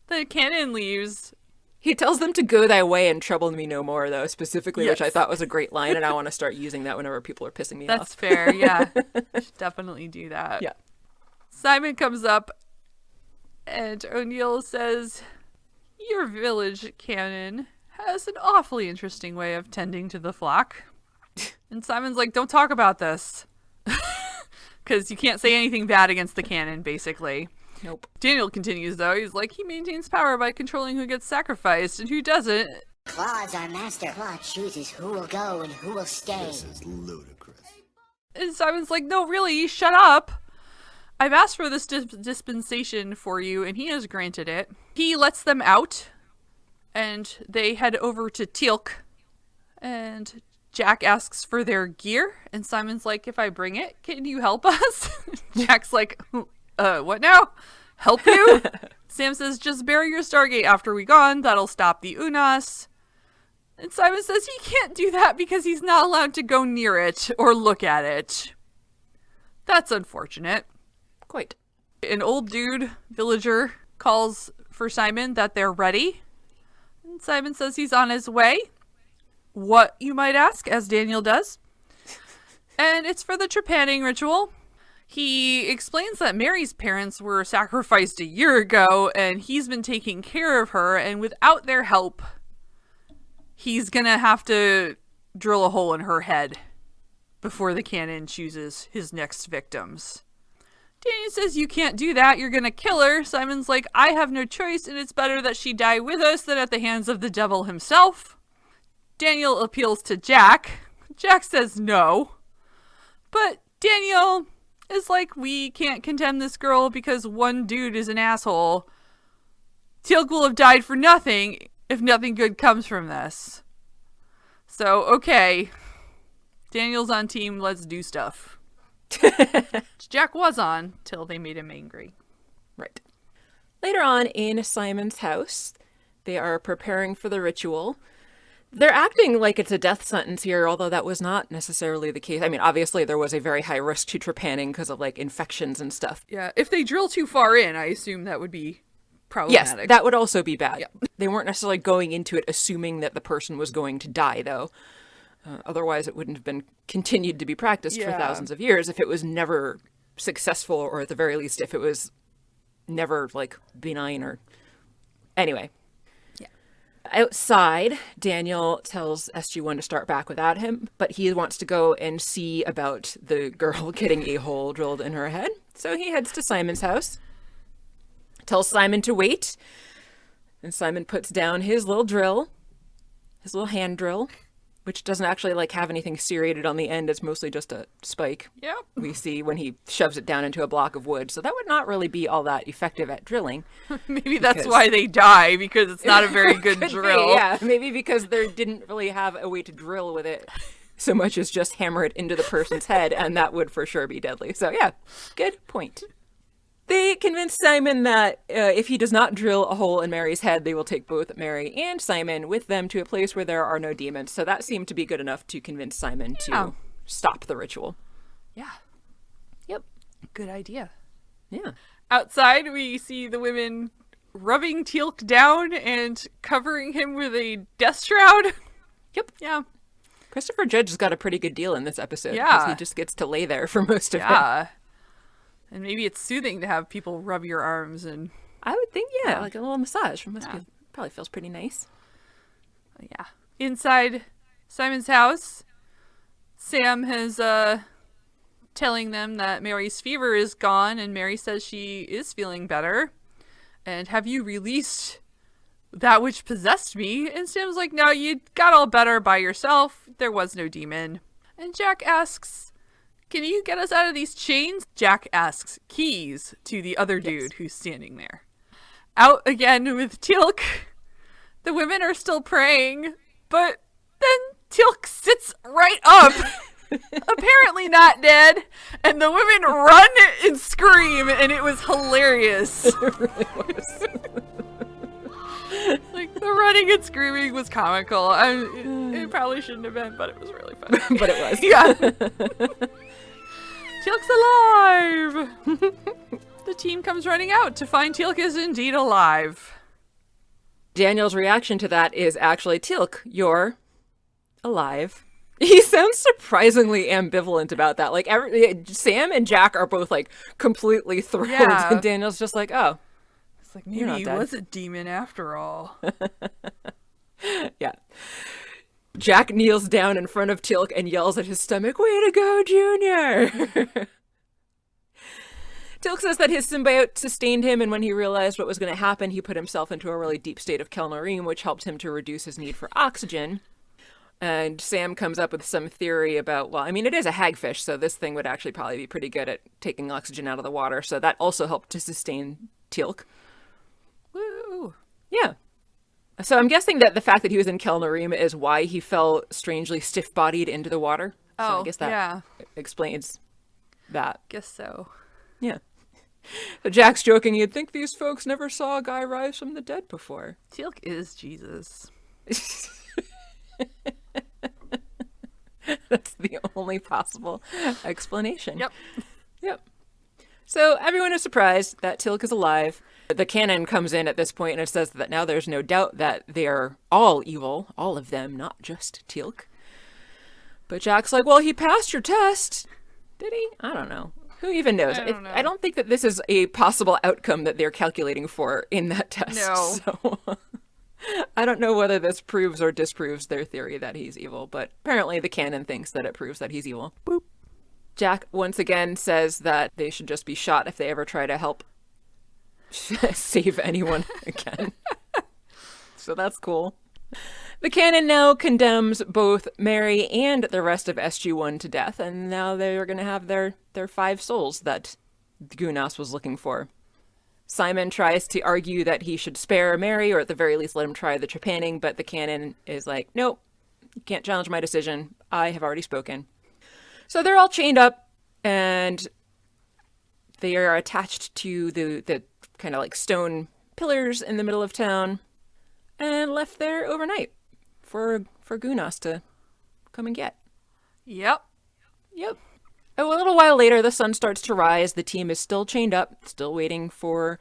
The canon leaves. He tells them to go thy way and trouble me no more, though, specifically, Yes. which I thought was a great line, and I want to start using that whenever people are pissing me off. That's fair, yeah. Should definitely do that. Yeah. Simon comes up, and O'Neill says, your village canon has an awfully interesting way of tending to the flock. And Simon's like, don't talk about this. Because you can't say anything bad against the canon, basically. Nope. Daniel continues, though. He's like, he maintains power by controlling who gets sacrificed and who doesn't. Claude's our master. Claude chooses who will go and who will stay. This is ludicrous. And Simon's like, no, really, shut up. I've asked for this dispensation for you, and he has granted it. He lets them out, and they head over to Teal'c, and Jack asks for their gear, and Simon's like, if I bring it, can you help us? Jack's like, what now? Help you? Sam says, just bury your Stargate after we gone. That'll stop the Unas. And Simon says he can't do that because he's not allowed to go near it or look at it. That's unfortunate. Quite. An old dude, villager, calls for Simon that they're ready. And Simon says he's on his way. What, you might ask, as Daniel does. And it's for the trepanning ritual. He explains that Mary's parents were sacrificed a year ago, and he's been taking care of her, and without their help, he's gonna have to drill a hole in her head before the cannon chooses his next victims. Daniel says, you can't do that, you're gonna kill her. Simon's like, I have no choice, and it's better that she die with us than at the hands of the devil himself. Daniel appeals to Jack. Jack says no. But Daniel is like, we can't condemn this girl because one dude is an asshole. Teal'c will have died for nothing if nothing good comes from this. So, okay. Daniel's on team, let's do stuff. Jack was on till they made him angry. Right. Later on in Simon's house, they are preparing for the ritual. They're acting like it's a death sentence here, although that was not necessarily the case. I mean, obviously there was a very high risk to trepanning because of like infections and stuff. Yeah, if they drill too far in, I assume that would be problematic. Yes, that would also be bad. Yeah. They weren't necessarily going into it assuming that the person was going to die, though. Otherwise, it wouldn't have been continued to be practiced for thousands of years if it was never successful, or at the very least, if it was never, like, benign or... Anyway. Yeah. Outside, Daniel tells SG-1 to start back without him, but he wants to go and see about the girl getting a hole drilled in her head. So he heads to Simon's house, tells Simon to wait, and Simon puts down his little drill, his little hand drill, which doesn't actually like have anything serrated on the end. It's mostly just a spike. Yep. We see when he shoves it down into a block of wood. So that would not really be all that effective at drilling. Maybe that's why they die, because it's not a very good drill. Yeah, maybe because they didn't really have a way to drill with it so much as just hammer it into the person's head, and that would for sure be deadly. So yeah, good point. They convince Simon that if he does not drill a hole in Mary's head, they will take both Mary and Simon with them to a place where there are no demons. So that seemed to be good enough to convince Simon to stop the ritual. Yeah. Yep. Good idea. Yeah. Outside, we see the women rubbing Teal'c down and covering him with a death shroud. Yep. Yeah. Christopher Judge has got a pretty good deal in this episode. Yeah. Because he just gets to lay there for most of it. Yeah. And maybe it's soothing to have people rub your arms and... I would think, yeah, like a little massage. Probably feels pretty nice. Yeah. Inside Simon's house, Sam has telling them that Mary's fever is gone, and Mary says she is feeling better. And have you released that which possessed me? And Sam's like, no, you got all better by yourself. There was no demon. And Jack asks, can you get us out of these chains? Jack asks keys to the other dude who's standing there. Out again with Teal'c. The women are still praying, but then Teal'c sits right up, apparently not dead, and the women run and scream, and it was hilarious. It really was. Like, the running and screaming was comical. It probably shouldn't have been, but it was really funny. But it was. Yeah. Teal'c's alive! The team comes running out to find Teal'c is indeed alive. Daniel's reaction to that is actually, Teal'c, you're alive. He sounds surprisingly ambivalent about that. Like, Sam and Jack are both, like, completely thrilled. Yeah. And Daniel's just like, oh. It's like, You're maybe not he dead. was a demon after all. Yeah. Jack kneels down in front of Teal'c and yells at his stomach, way to go, Junior! Teal'c says that his symbiote sustained him, and when he realized what was going to happen, he put himself into a really deep state of Kelnarim, which helped him to reduce his need for oxygen. And Sam comes up with some theory about, well, I mean, it is a hagfish, so this thing would actually probably be pretty good at taking oxygen out of the water, so that also helped to sustain Teal'c. Woo! Yeah. So I'm guessing that the fact that he was in Kelnarim is why he fell strangely stiff-bodied into the water. So I guess that explains that. Guess so. Yeah. So Jack's joking, you'd think these folks never saw a guy rise from the dead before. Teal'c is Jesus. That's the only possible explanation. Yep. So everyone is surprised that Teal'c is alive. The canon comes in at this point and it says that now there's no doubt that they are all evil, all of them, not just Teal'c. But Jack's like, well, he passed your test. Did he? I don't know. Who even knows? I don't think that this is a possible outcome that they're calculating for in that test. No. So I don't know whether this proves or disproves their theory that he's evil, but apparently the canon thinks that it proves that he's evil. Boop. Jack once again says that they should just be shot if they ever try to help save anyone again. So that's cool. The canon now condemns both Mary and the rest of SG-1 to death, and now they're going to have their 5 souls that Gunas was looking for. Simon tries to argue that he should spare Mary, or at the very least let him try the trepanning, but the canon is like, nope, you can't challenge my decision. I have already spoken. So they're all chained up, and they are attached to the kind of like stone pillars in the middle of town, and left there overnight for Gunas to come and get. Yep. A little while later, the sun starts to rise. The team is still chained up, still waiting for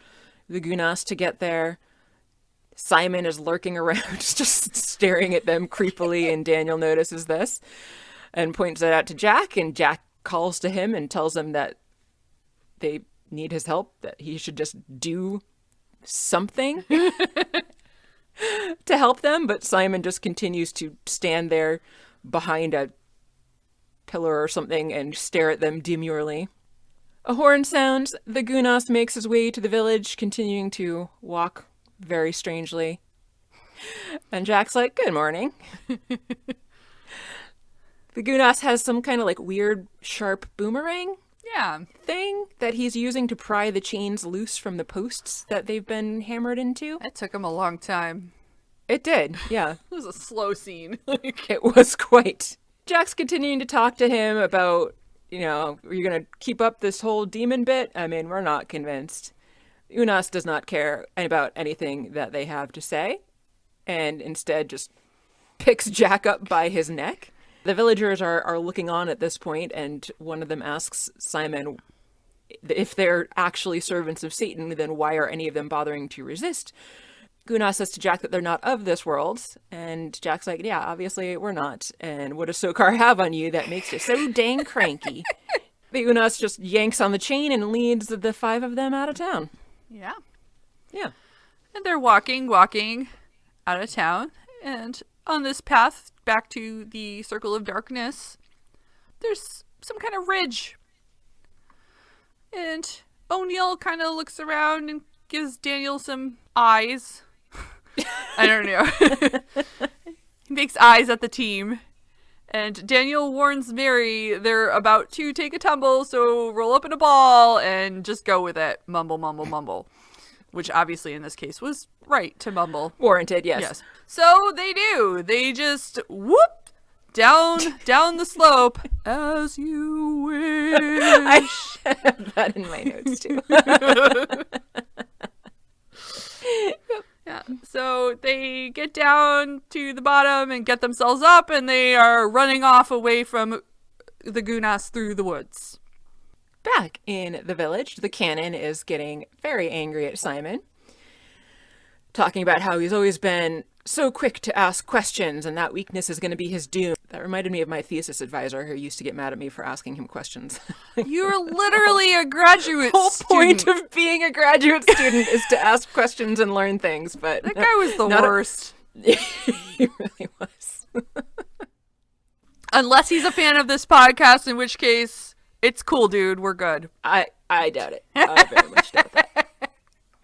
the Gunas to get there. Simon is lurking around, just staring at them creepily, and Daniel notices this and points it out to Jack, and Jack calls to him and tells him that they need his help, that he should just do something to help them, but Simon just continues to stand there behind a pillar or something and stare at them demurely. A horn sounds. The Gunas makes his way to the village, continuing to walk very strangely. And Jack's like, good morning. The Gunas has some kind of like weird sharp boomerang thing that he's using to pry the chains loose from the posts that they've been hammered into. That took him a long time. It did, yeah. It was a slow scene. It was quite. Jack's continuing to talk to him about, you know, are you going to keep up this whole demon bit? I mean, we're not convinced. Unas does not care about anything that they have to say, and instead just picks Jack up by his neck. The villagers are looking on at this point, and one of them asks Simon if they're actually servants of Satan, then why are any of them bothering to resist? Gunas says to Jack that they're not of this world, and Jack's like, yeah, obviously we're not, and what does Sokar have on you that makes you so dang cranky? The Gunas just yanks on the chain and leads the 5 of them out of town. Yeah. And they're walking out of town, and on this path back to the Circle of Darkness, there's some kind of ridge. And O'Neill kind of looks around and gives Daniel some eyes. I don't know. He makes eyes at the team. And Daniel warns Mary they're about to take a tumble, so roll up in a ball and just go with it. Mumble, mumble, mumble. Which obviously in this case was right to mumble. Warranted, yes. So they do. They just whoop down the slope as you wish. I have that in my notes too. Yeah. So they get down to the bottom and get themselves up, and they are running off away from the Gunas through the woods. Back in the village, the canon is getting very angry at Simon, talking about how he's always been so quick to ask questions and that weakness is going to be his doom. That reminded me of my thesis advisor who used to get mad at me for asking him questions. You're literally a graduate The whole student. point of being a graduate student is to ask questions and learn things, but That guy was the worst. He really was. Unless he's a fan of this podcast, in which case, It's cool, dude. We're good. I doubt it. I very much doubt that.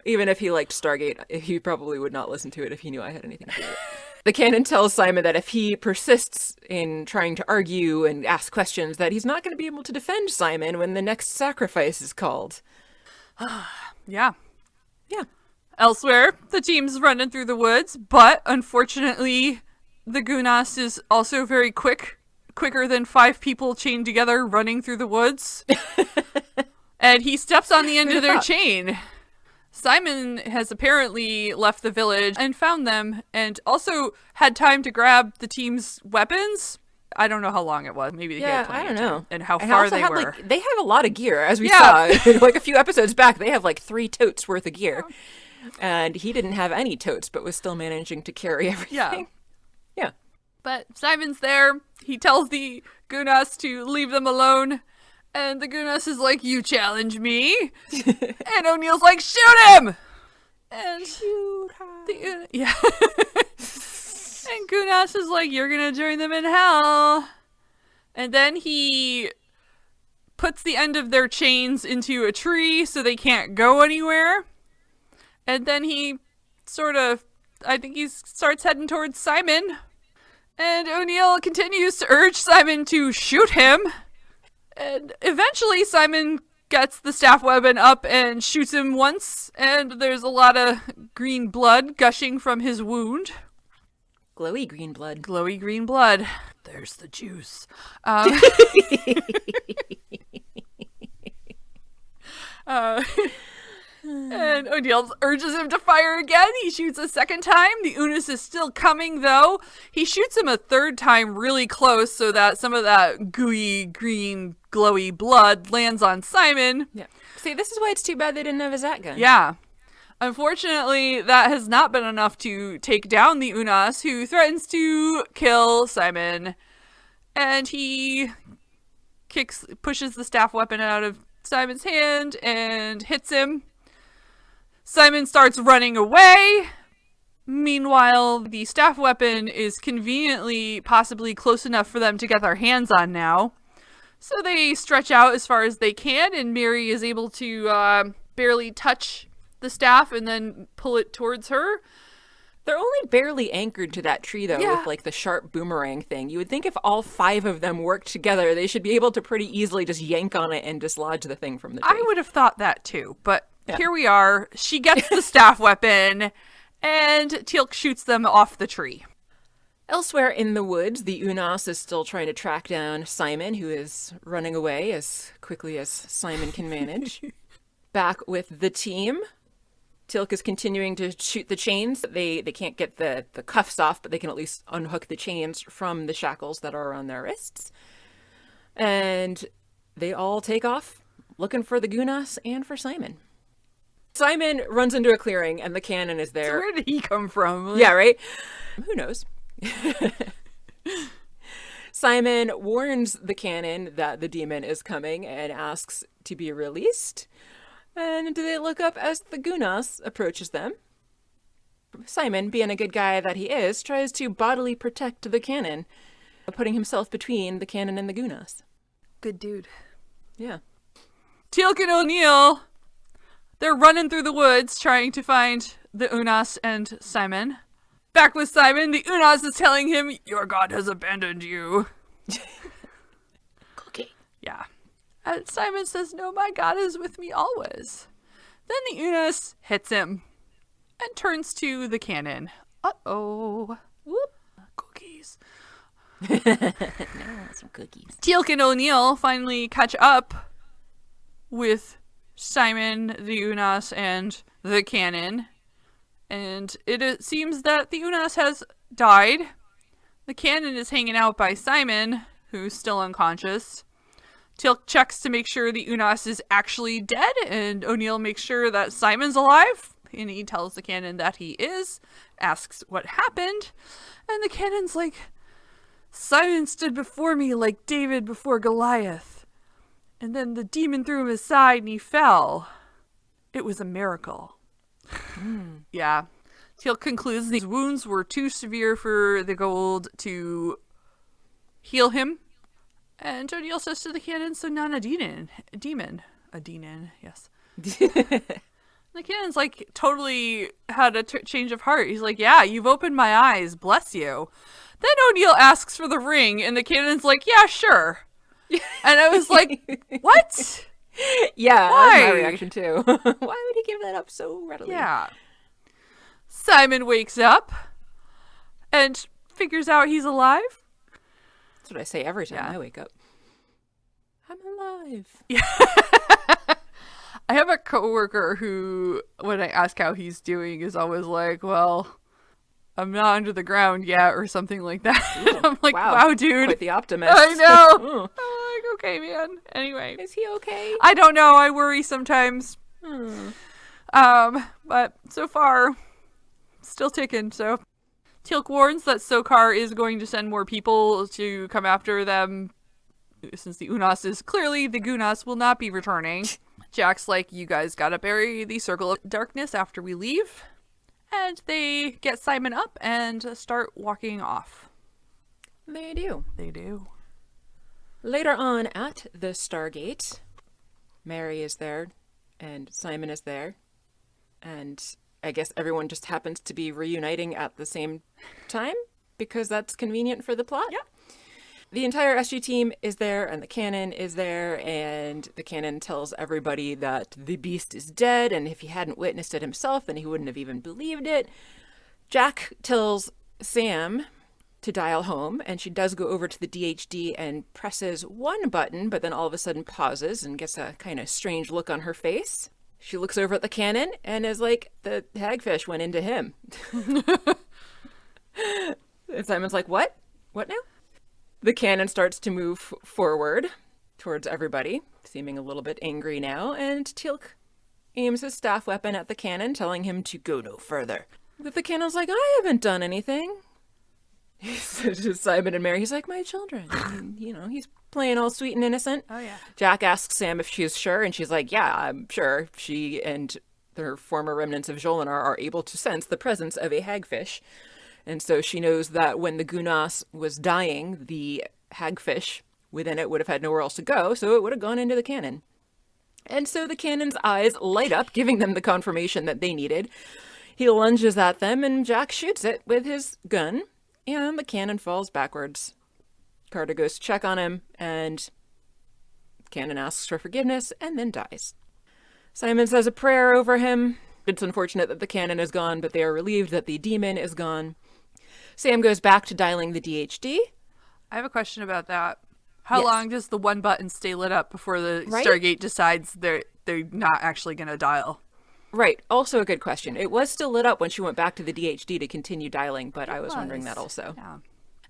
Even if he liked Stargate, he probably would not listen to it if he knew I had anything to do with it. The canon tells Simon that if he persists in trying to argue and ask questions, that he's not going to be able to defend Simon when the next sacrifice is called. Yeah. Yeah. Elsewhere, the team's running through the woods, but unfortunately, the Gunas is also very quicker than 5 people chained together running through the woods. And he steps on the end of their chain. Simon has apparently left the village and found them, and also had time to grab the team's weapons. I don't know how long it was. Maybe they had plenty of time. And how far they were. Like, they have a lot of gear, as we saw. Like a few episodes back, they have like 3 totes worth of gear. And he didn't have any totes, but was still managing to carry everything. Yeah. But Simon's there. He tells the Gunas to leave them alone. And the Gunas is like, you challenge me. And O'Neill's like, shoot him! And shoot him. Yeah. And Gunas is like, you're gonna join them in hell. And then he puts the end of their chains into a tree so they can't go anywhere. And then he I think he starts heading towards Simon. And O'Neill continues to urge Simon to shoot him. And eventually Simon gets the staff weapon up and shoots him once. And there's a lot of green blood gushing from his wound. Glowy green blood. Glowy green blood. There's the juice. And O'Neill urges him to fire again. He shoots a second time. The Unas is still coming, though. He shoots him a third time really close so that some of that gooey, green, glowy blood lands on Simon. Yeah. See, this is why it's too bad they didn't have a Zat gun. Yeah. Unfortunately, that has not been enough to take down the Unas, who threatens to kill Simon. And he pushes the staff weapon out of Simon's hand and hits him. Simon starts running away. Meanwhile, the staff weapon is conveniently possibly close enough for them to get their hands on now. So they stretch out as far as they can, and Mary is able to barely touch the staff and then pull it towards her. They're only barely anchored to that tree, though, with like the sharp boomerang thing. You would think if all 5 of them worked together, they should be able to pretty easily just yank on it and dislodge the thing from the tree. I would have thought that too, but here we are. She gets the staff weapon, and Teal'c shoots them off the tree. Elsewhere in the woods, the Unas is still trying to track down Simon, who is running away as quickly as Simon can manage. Back with the team, Teal'c is continuing to shoot the chains. They can't get the cuffs off, but they can at least unhook the chains from the shackles that are on their wrists. And they all take off looking for the Gunas and for Simon. Simon runs into a clearing, and the cannon is there. So where did he come from? Yeah, right? Who knows? Simon warns the cannon that the demon is coming and asks to be released. And they look up as the Gunas approaches them. Simon, being a good guy that he is, tries to bodily protect the cannon, putting himself between the cannon and the Gunas. Good dude. Yeah. Teal'c and O'Neill, they're running through the woods trying to find the Unas and Simon. Back with Simon, the Unas is telling him, your god has abandoned you. Cookie. Yeah. And Simon says, no, my god is with me always. Then the Unas hits him and turns to the cannon. Uh-oh. Whoop. Cookies. No, some cookies. Teal'c and O'Neill finally catch up with Simon, the Unas, and the cannon. And it seems that the Unas has died. The cannon is hanging out by Simon, who's still unconscious. Teal'c checks to make sure the Unas is actually dead, and O'Neill makes sure that Simon's alive. And he tells the cannon that he is, asks what happened, and the cannon's like, Simon stood before me like David before Goliath. And then the demon threw him aside and he fell. It was a miracle. Yeah. Teal'c concludes these wounds were too severe for the gold to heal him. And O'Neill says to the cannon, so none a demon. A demon, yes. The cannon's like totally had a change of heart. He's like, yeah, you've opened my eyes. Bless you. Then O'Neill asks for the ring, and the cannon's like, yeah, sure. And I was like, what? Yeah, Why? that was my reaction too. Why would he give that up so readily? Yeah. Simon wakes up and figures out he's alive. That's what I say every time I wake up. I'm alive. Yeah. I have a coworker who, when I ask how he's doing, is always like, well, I'm not under the ground yet, or something like that. Ooh, I'm like, wow, dude. Quite the optimist. I know. I'm like, okay, man. Anyway. Is he okay? I don't know. I worry sometimes. But so far, still ticking, so. Teal'c warns that Sokar is going to send more people to come after them. Since the Unas is clearly the Gunas will not be returning. Jack's like, you guys gotta bury the Circle of Darkness after we leave. And they get Simon up and start walking off. They do. They do. Later on at the Stargate, Mary is there and Simon is there. And I guess everyone just happens to be reuniting at the same time because that's convenient for the plot. Yeah. The entire SG team is there, and the cannon is there, and the cannon tells everybody that the beast is dead, and if he hadn't witnessed it himself, then he wouldn't have even believed it. Jack tells Sam to dial home, and she does go over to the DHD and presses one button, but then all of a sudden pauses and gets a kind of strange look on her face. She looks over at the cannon and is like, the hagfish went into him. And Simon's like, what? What now? The cannon starts to move forward towards everybody, seeming a little bit angry now, and Teal'c aims his staff weapon at the cannon, telling him to go no further. But the cannon's like, I haven't done anything. He says to Simon and Mary, he's like, my children. And, he's playing all sweet and innocent. Oh, yeah. Jack asks Sam if she's sure, and she's like, yeah, I'm sure. She and their former remnants of Jolinar are able to sense the presence of a hagfish. And so she knows that when the Gunas was dying, the hagfish within it would have had nowhere else to go, so it would have gone into the cannon. And so the cannon's eyes light up, giving them the confirmation that they needed. He lunges at them, and Jack shoots it with his gun, and the cannon falls backwards. Carter goes to check on him, and Cannon asks for forgiveness, and then dies. Simon says a prayer over him. It's unfortunate that the cannon is gone, but they are relieved that the demon is gone. Sam goes back to dialing the DHD. I have a question about that. How long does the one button stay lit up before the Right? Stargate decides they're not actually going to dial? Right. Also a good question. It was still lit up when she went back to the DHD to continue dialing, but I was wondering that also. Yeah.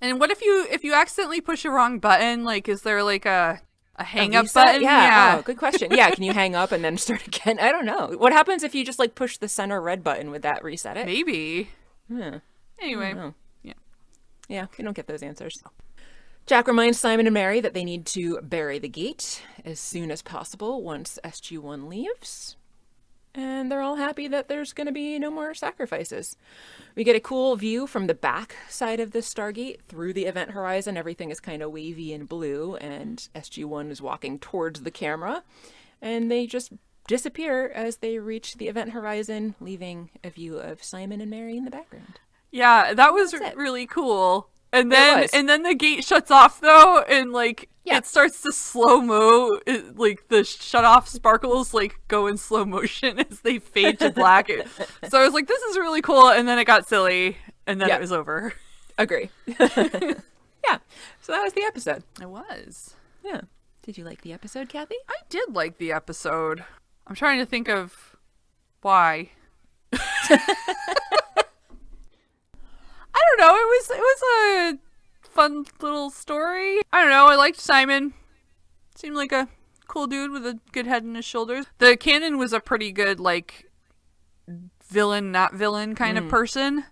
And what if you accidentally push a wrong button? Like, is there like a hang up reset? button? Yeah. Oh, good question. Yeah. Can you hang up and then start again? I don't know. What happens if you just like push the center red button? Would that reset it? Maybe. Yeah. Anyway. Yeah. We don't get those answers. Jack reminds Simon and Mary that they need to bury the gate as soon as possible once SG-1 leaves. And they're all happy that there's going to be no more sacrifices. We get a cool view from the back side of the Stargate through the event horizon. Everything is kind of wavy and blue, and SG-1 is walking towards the camera. And they just disappear as they reach the event horizon, leaving a view of Simon and Mary in the background. Yeah, that was That's it. really cool. And then the gate shuts off though, and like it starts to slow mo. Like the shut off sparkles like go in slow motion as they fade to black. So I was like, this is really cool. And then it got silly, and then it was over. Agree. Yeah. So that was the episode. It was. Yeah. Did you like the episode, Kathy? I did like the episode. I'm trying to think of why. I don't know. It was a fun little story. I don't know. I liked Simon. Seemed like a cool dude with a good head on his shoulders. The canon was a pretty good like villain, not villain kind of person.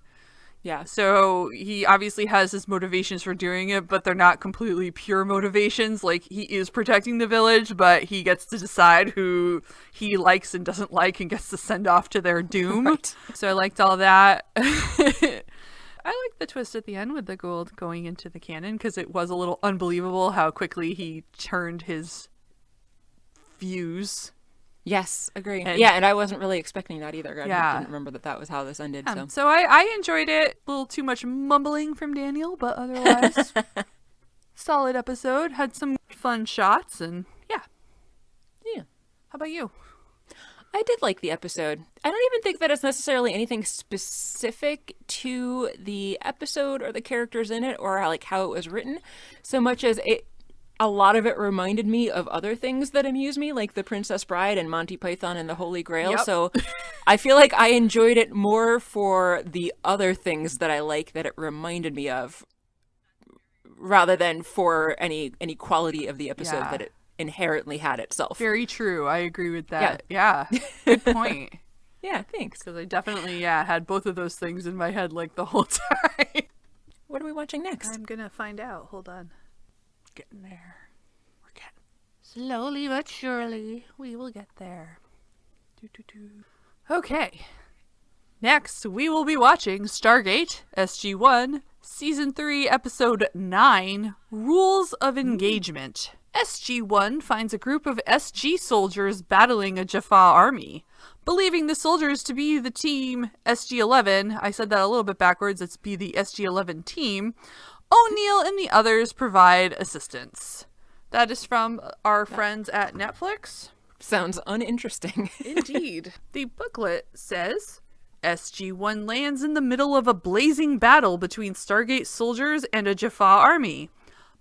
Yeah. So he obviously has his motivations for doing it, but they're not completely pure motivations. Like, he is protecting the village, but he gets to decide who he likes and doesn't like and gets to send off to their doom. Right. So I liked all that. I like the twist at the end with the Gould going into the cannon, because it was a little unbelievable how quickly he turned his views. Yes, agree. And- And I wasn't really expecting that either. I Yeah. didn't remember that was how this ended. So I enjoyed it. A little too much mumbling from Daniel, but otherwise, solid episode. Had some fun shots, and yeah. Yeah. How about you? I did like the episode. I don't even think that it's necessarily anything specific to the episode or the characters in it or like how it was written, so much as a lot of it reminded me of other things that amuse me, like The Princess Bride and Monty Python and the Holy Grail. Yep. So I feel like I enjoyed it more for the other things that I like that it reminded me of, rather than for any quality of the episode Yeah. that it inherently had itself. Very true. I agree with that. Yeah. Good point. Yeah, thanks. Because I definitely, had both of those things in my head like the whole time. What are we watching next? I'm gonna find out. Hold on. Getting there. We're getting slowly but surely. We will get there. Okay. Next, we will be watching Stargate SG-1, Season 3, Episode 9, Rules of Engagement. SG-1 finds a group of SG soldiers battling a Jaffa army. Believing the soldiers to be the team SG-11, I said that a little bit backwards, it's be the SG-11 team, O'Neill and the others provide assistance. That is from our friends at Netflix. Sounds uninteresting. Indeed. The booklet says, SG-1 lands in the middle of a blazing battle between Stargate soldiers and a Jaffa army.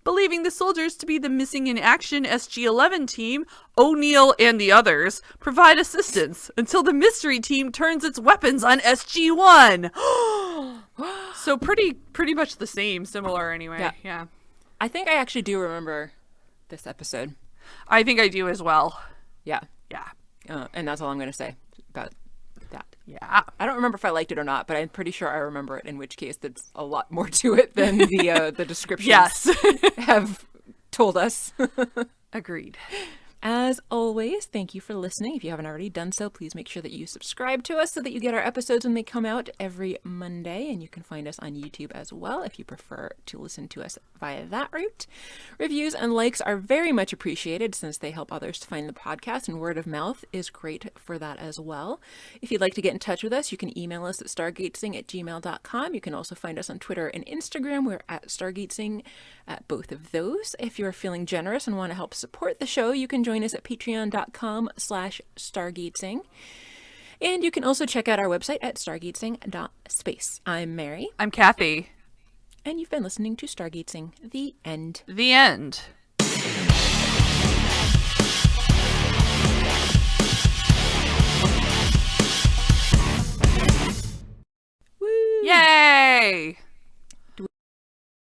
Believing the soldiers to be the missing in action SG-11 team, O'Neill and the others provide assistance until the mystery team turns its weapons on SG-1. So pretty much the same, similar anyway. Yeah. I think I actually do remember this episode. I think I do as well. Yeah. Yeah. And that's all I'm going to say about that. Yeah. I don't remember if I liked it or not, but I'm pretty sure I remember it, in which case there's a lot more to it than the descriptions Yes. have told us. Agreed. As always, thank you for listening. If you haven't already done so, please make sure that you subscribe to us so that you get our episodes when they come out every Monday. And you can find us on YouTube as well if you prefer to listen to us via that route. Reviews and likes are very much appreciated since they help others to find the podcast, and word of mouth is great for that as well. If you'd like to get in touch with us, you can email us at stargatezing@gmail.com. You can also find us on Twitter and Instagram. We're at Stargatezing at both of those. If you're feeling generous and want to help support the show, you can join us at patreon.com/stargatezing. And you can also check out our website at stargatezing.space. I'm Mary. I'm Kathy. And you've been listening to Stargatezing, the end. The end.